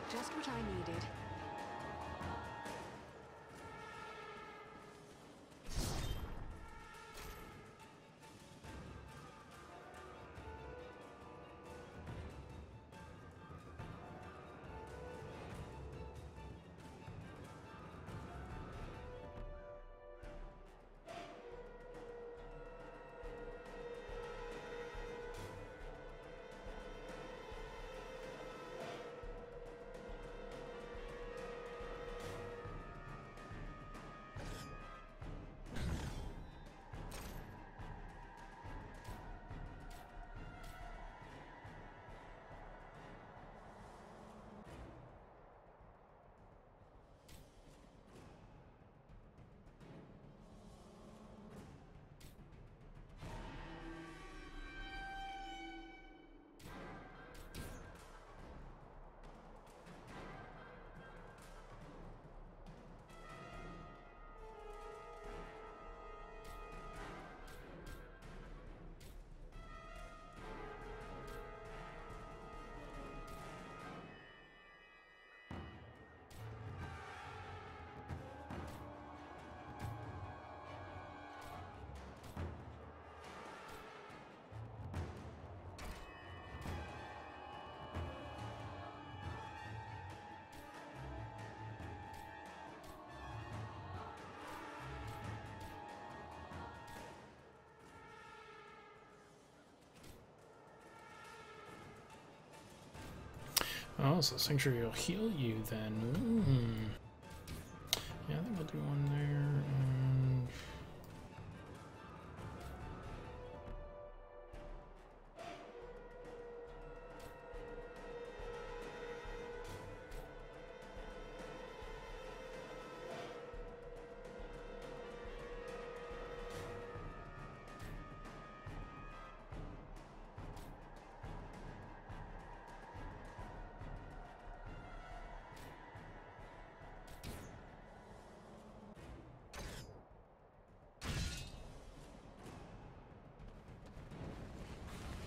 Speaker 5: Just what I needed.
Speaker 1: Oh, so Sanctuary will heal you then. Yeah, I think I'll do one there. And...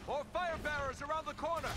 Speaker 12: More fire bearers around the corner!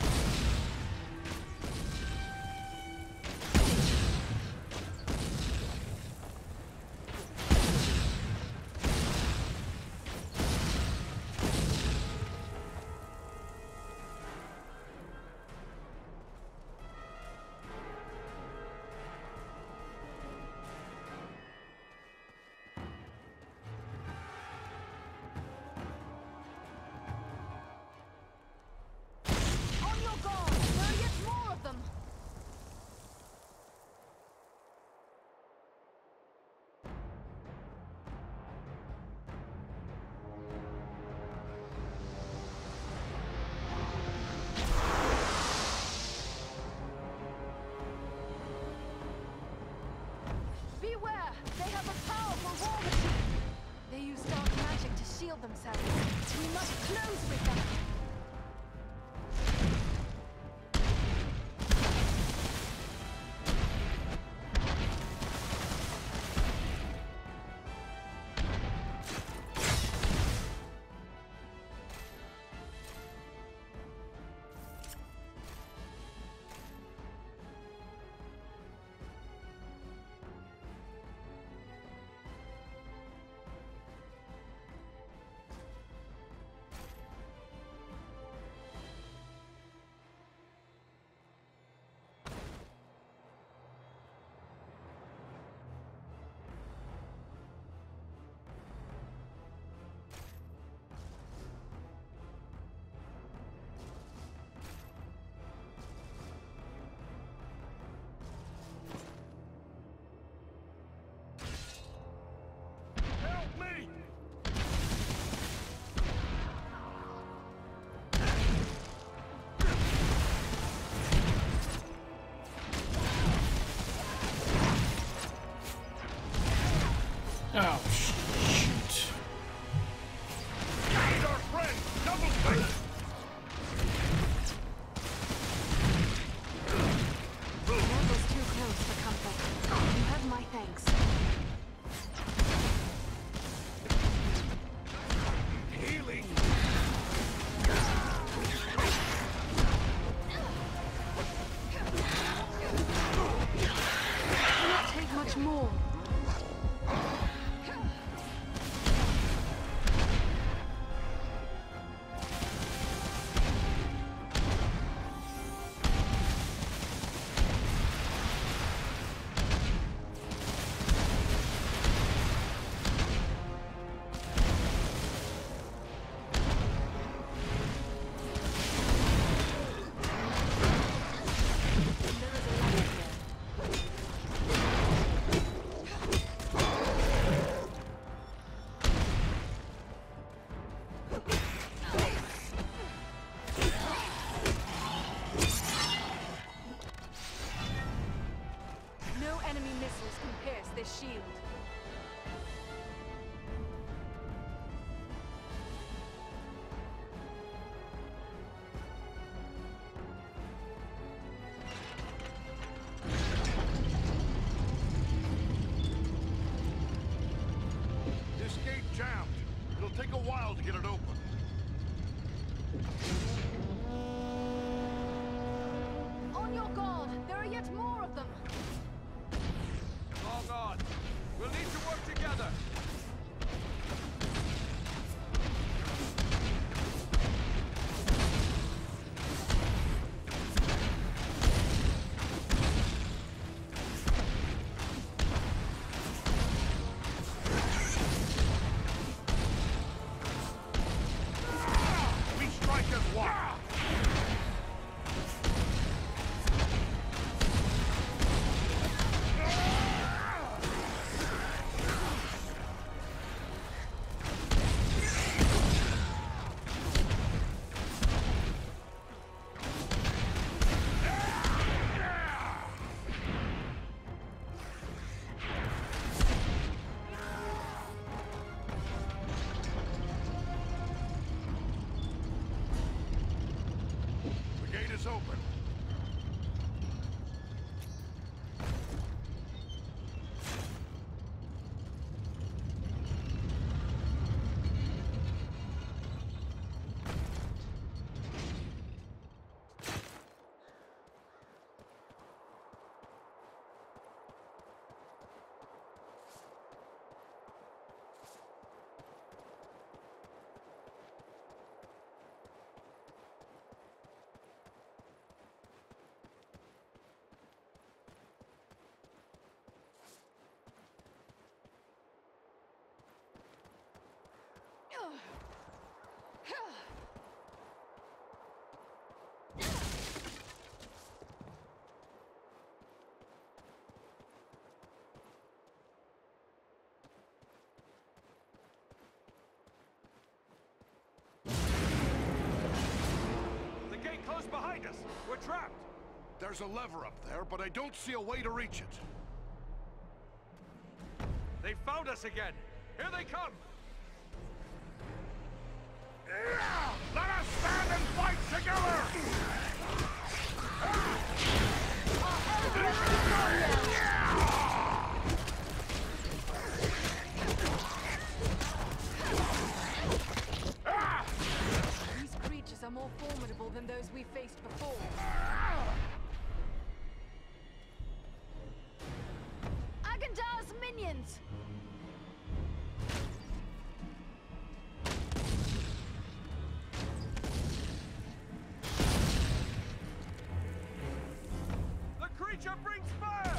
Speaker 5: Beware! They have a powerful war machine! They use dark magic to shield themselves. We must close with them!
Speaker 1: Oh, shoot.
Speaker 12: He's our friend! Double fight!
Speaker 5: That was too close for comfort. You have my thanks.
Speaker 12: Healing!
Speaker 5: Cannot take much more. No enemy missiles can pierce this shield.
Speaker 12: This gate jammed. It'll take a while to get it open.
Speaker 5: On your guard! There are yet more of them!
Speaker 12: Long on. We'll need to work together.
Speaker 7: doors open.
Speaker 12: The gate closed behind us! We're trapped!
Speaker 7: There's a lever up there, but I don't see a way to reach it.
Speaker 12: They found us again! Here they come!
Speaker 7: Let us stand and fight together!
Speaker 5: These creatures are more formidable than those we faced before. Agandar's minions!
Speaker 12: The creature brings fire!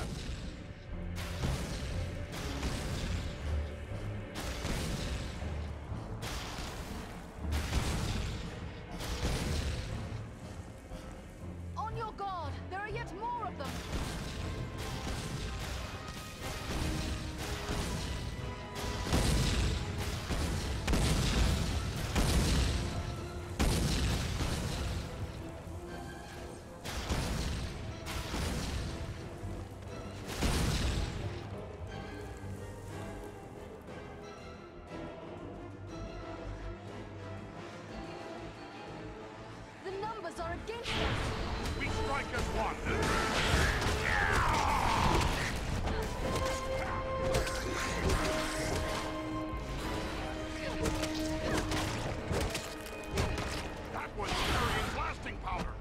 Speaker 5: On your guard! There are yet more of them! The numbers are against us!
Speaker 7: We strike as one! That was carrying blasting powder!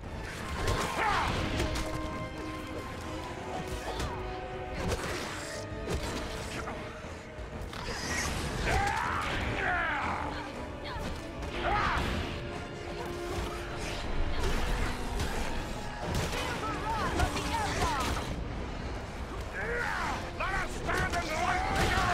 Speaker 7: Let us stand and fight together!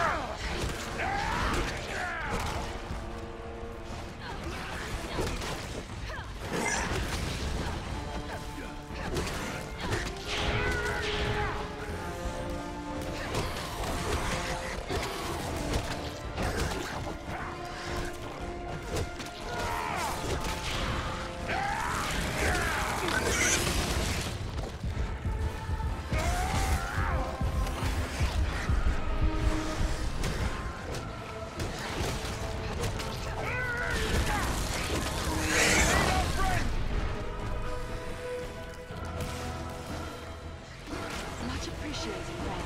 Speaker 5: Much appreciated, friend.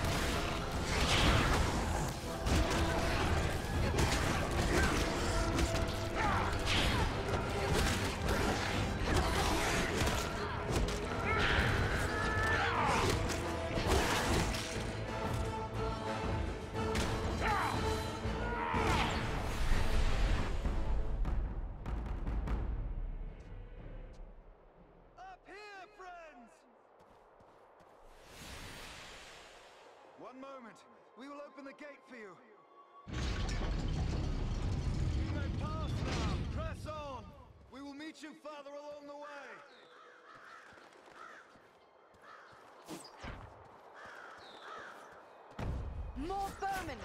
Speaker 15: Up here, friends! One moment. We will open the gate for you. You may pass now. Press on. We will meet you farther along the way.
Speaker 5: More vermin!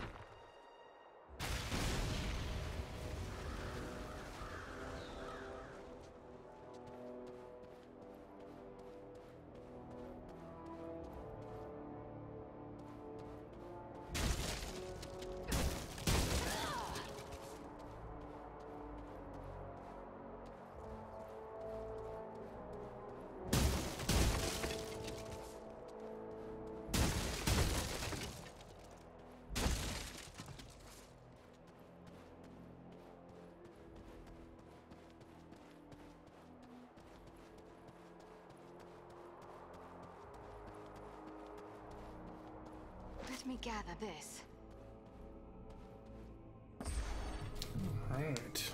Speaker 5: Let me gather this.
Speaker 1: All right.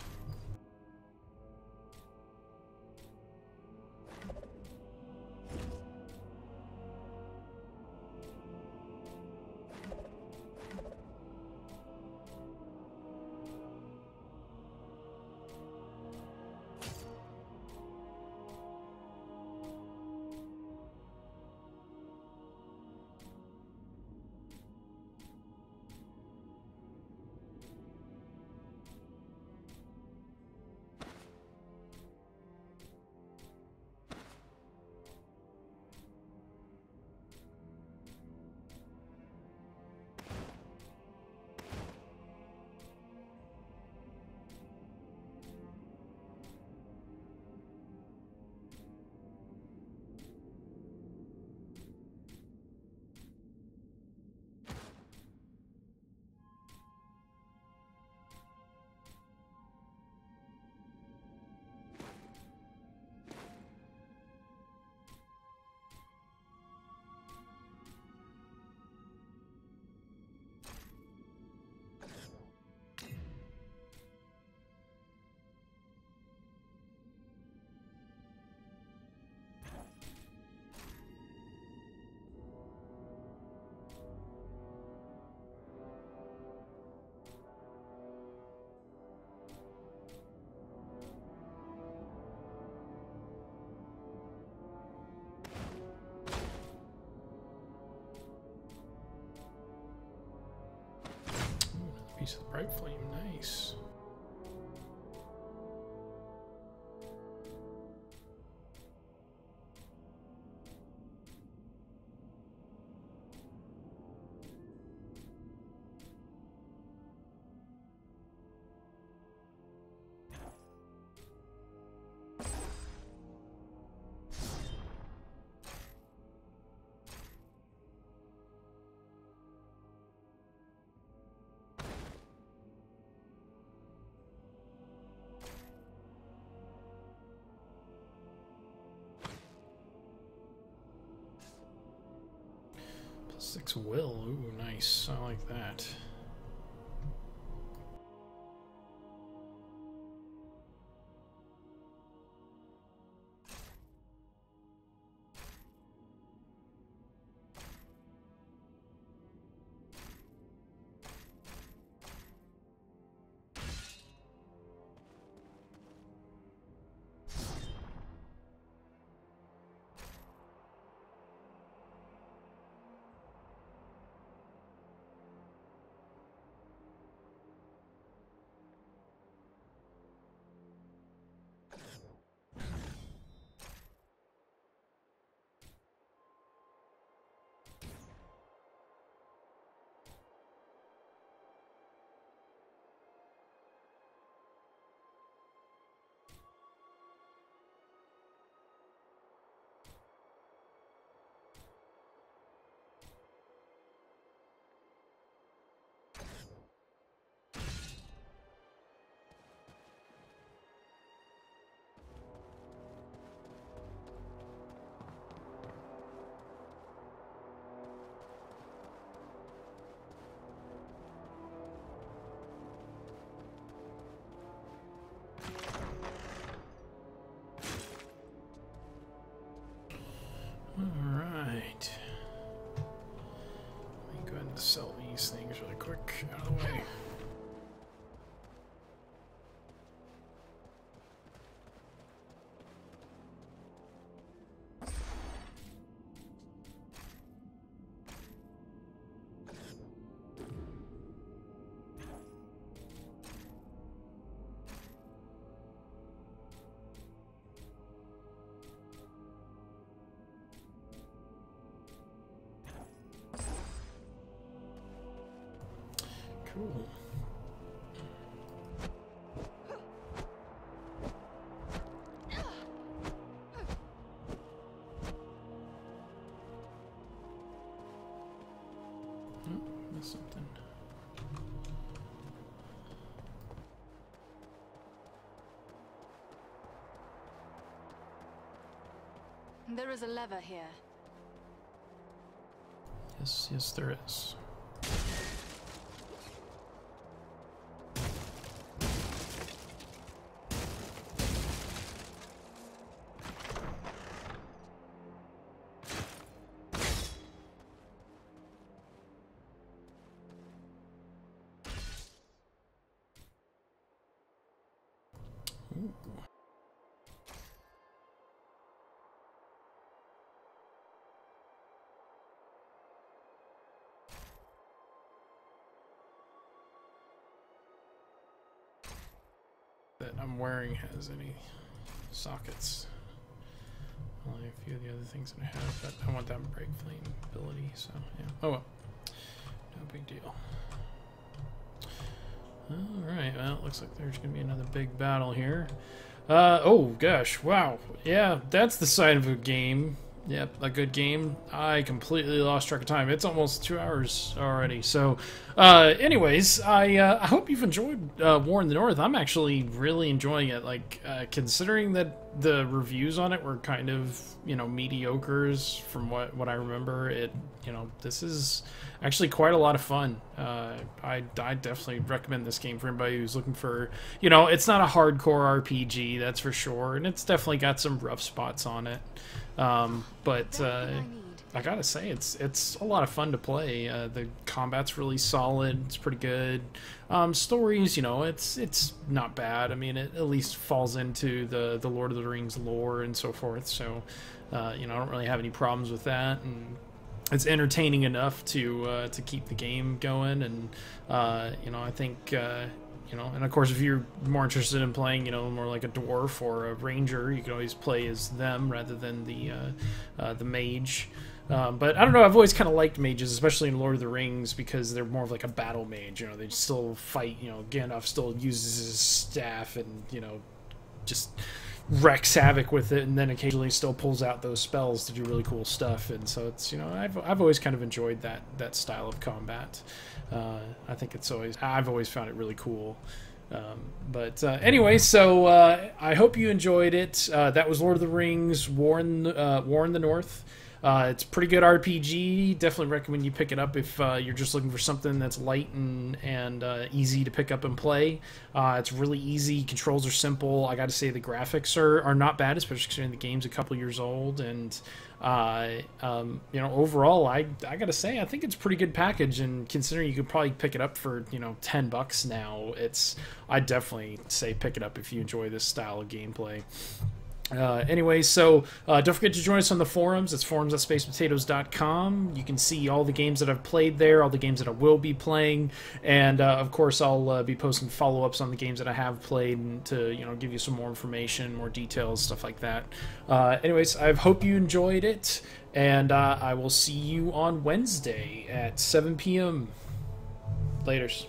Speaker 1: Piece of the bright flame, nice. +6 will. Ooh, nice. I like that. Alright. Let me go ahead and sell these things really quick out of the way. Cool. Oh, missed something.
Speaker 5: There is a lever here.
Speaker 1: Yes, yes, there is. That I'm wearing has any sockets. Only a few of the other things that I have, but I want that break flame ability, so yeah. Oh well. No big deal. Alright, well, it looks like there's gonna be another big battle here. Oh gosh, wow. Yeah, that's the sign of a game. Yep, a good game. I completely lost track of time. It's almost 2 hours already. So, anyways, I hope you've enjoyed War in the North. I'm actually really enjoying it. Like, considering that the reviews on it were kind of, you know, mediocres from what I remember, this is actually quite a lot of fun. I definitely recommend this game for anybody who's looking for, you know, it's not a hardcore RPG, that's for sure, and it's definitely got some rough spots on it. But I gotta say, it's a lot of fun to play. The combat's really solid. It's pretty good. Stories, you know, it's not bad. I mean, it at least falls into the Lord of the Rings lore and so forth. So, you know, I don't really have any problems with that. And it's entertaining enough to keep the game going. And you know, I think. You know, and of course, if you're more interested in playing, you know, more like a dwarf or a ranger, you can always play as them rather than the mage. But I don't know, I've always kind of liked mages, especially in Lord of the Rings, because they're more of like a battle mage. You know, they still fight. You know, Gandalf still uses his staff and, you know, just wreaks havoc with it, and then occasionally still pulls out those spells to do really cool stuff. And so it's, you know, I've always kind of enjoyed that style of combat. I think I've always found it really cool. But anyway, so I hope you enjoyed it. That was Lord of the Rings, War in the North. It's a pretty good RPG. Definitely recommend you pick it up if you're just looking for something that's light and easy to pick up and play. It's really easy. Controls are simple. I got to say the graphics are not bad, especially considering the game's a couple years old. And you know, overall, I got to say I think it's a pretty good package. And considering you could probably pick it up for, you know, $10 now, I'd definitely say pick it up if you enjoy this style of gameplay. Anyway, so don't forget to join us on the forums. It's forums.spacepotatoes.com. You can see all the games that I've played there, all the games that I will be playing, and of course I'll be posting follow-ups on the games that I have played to, you know, give you some more information, more details, stuff like that. Anyways, I hope you enjoyed it, and I will see you on Wednesday at 7 p.m. Laters.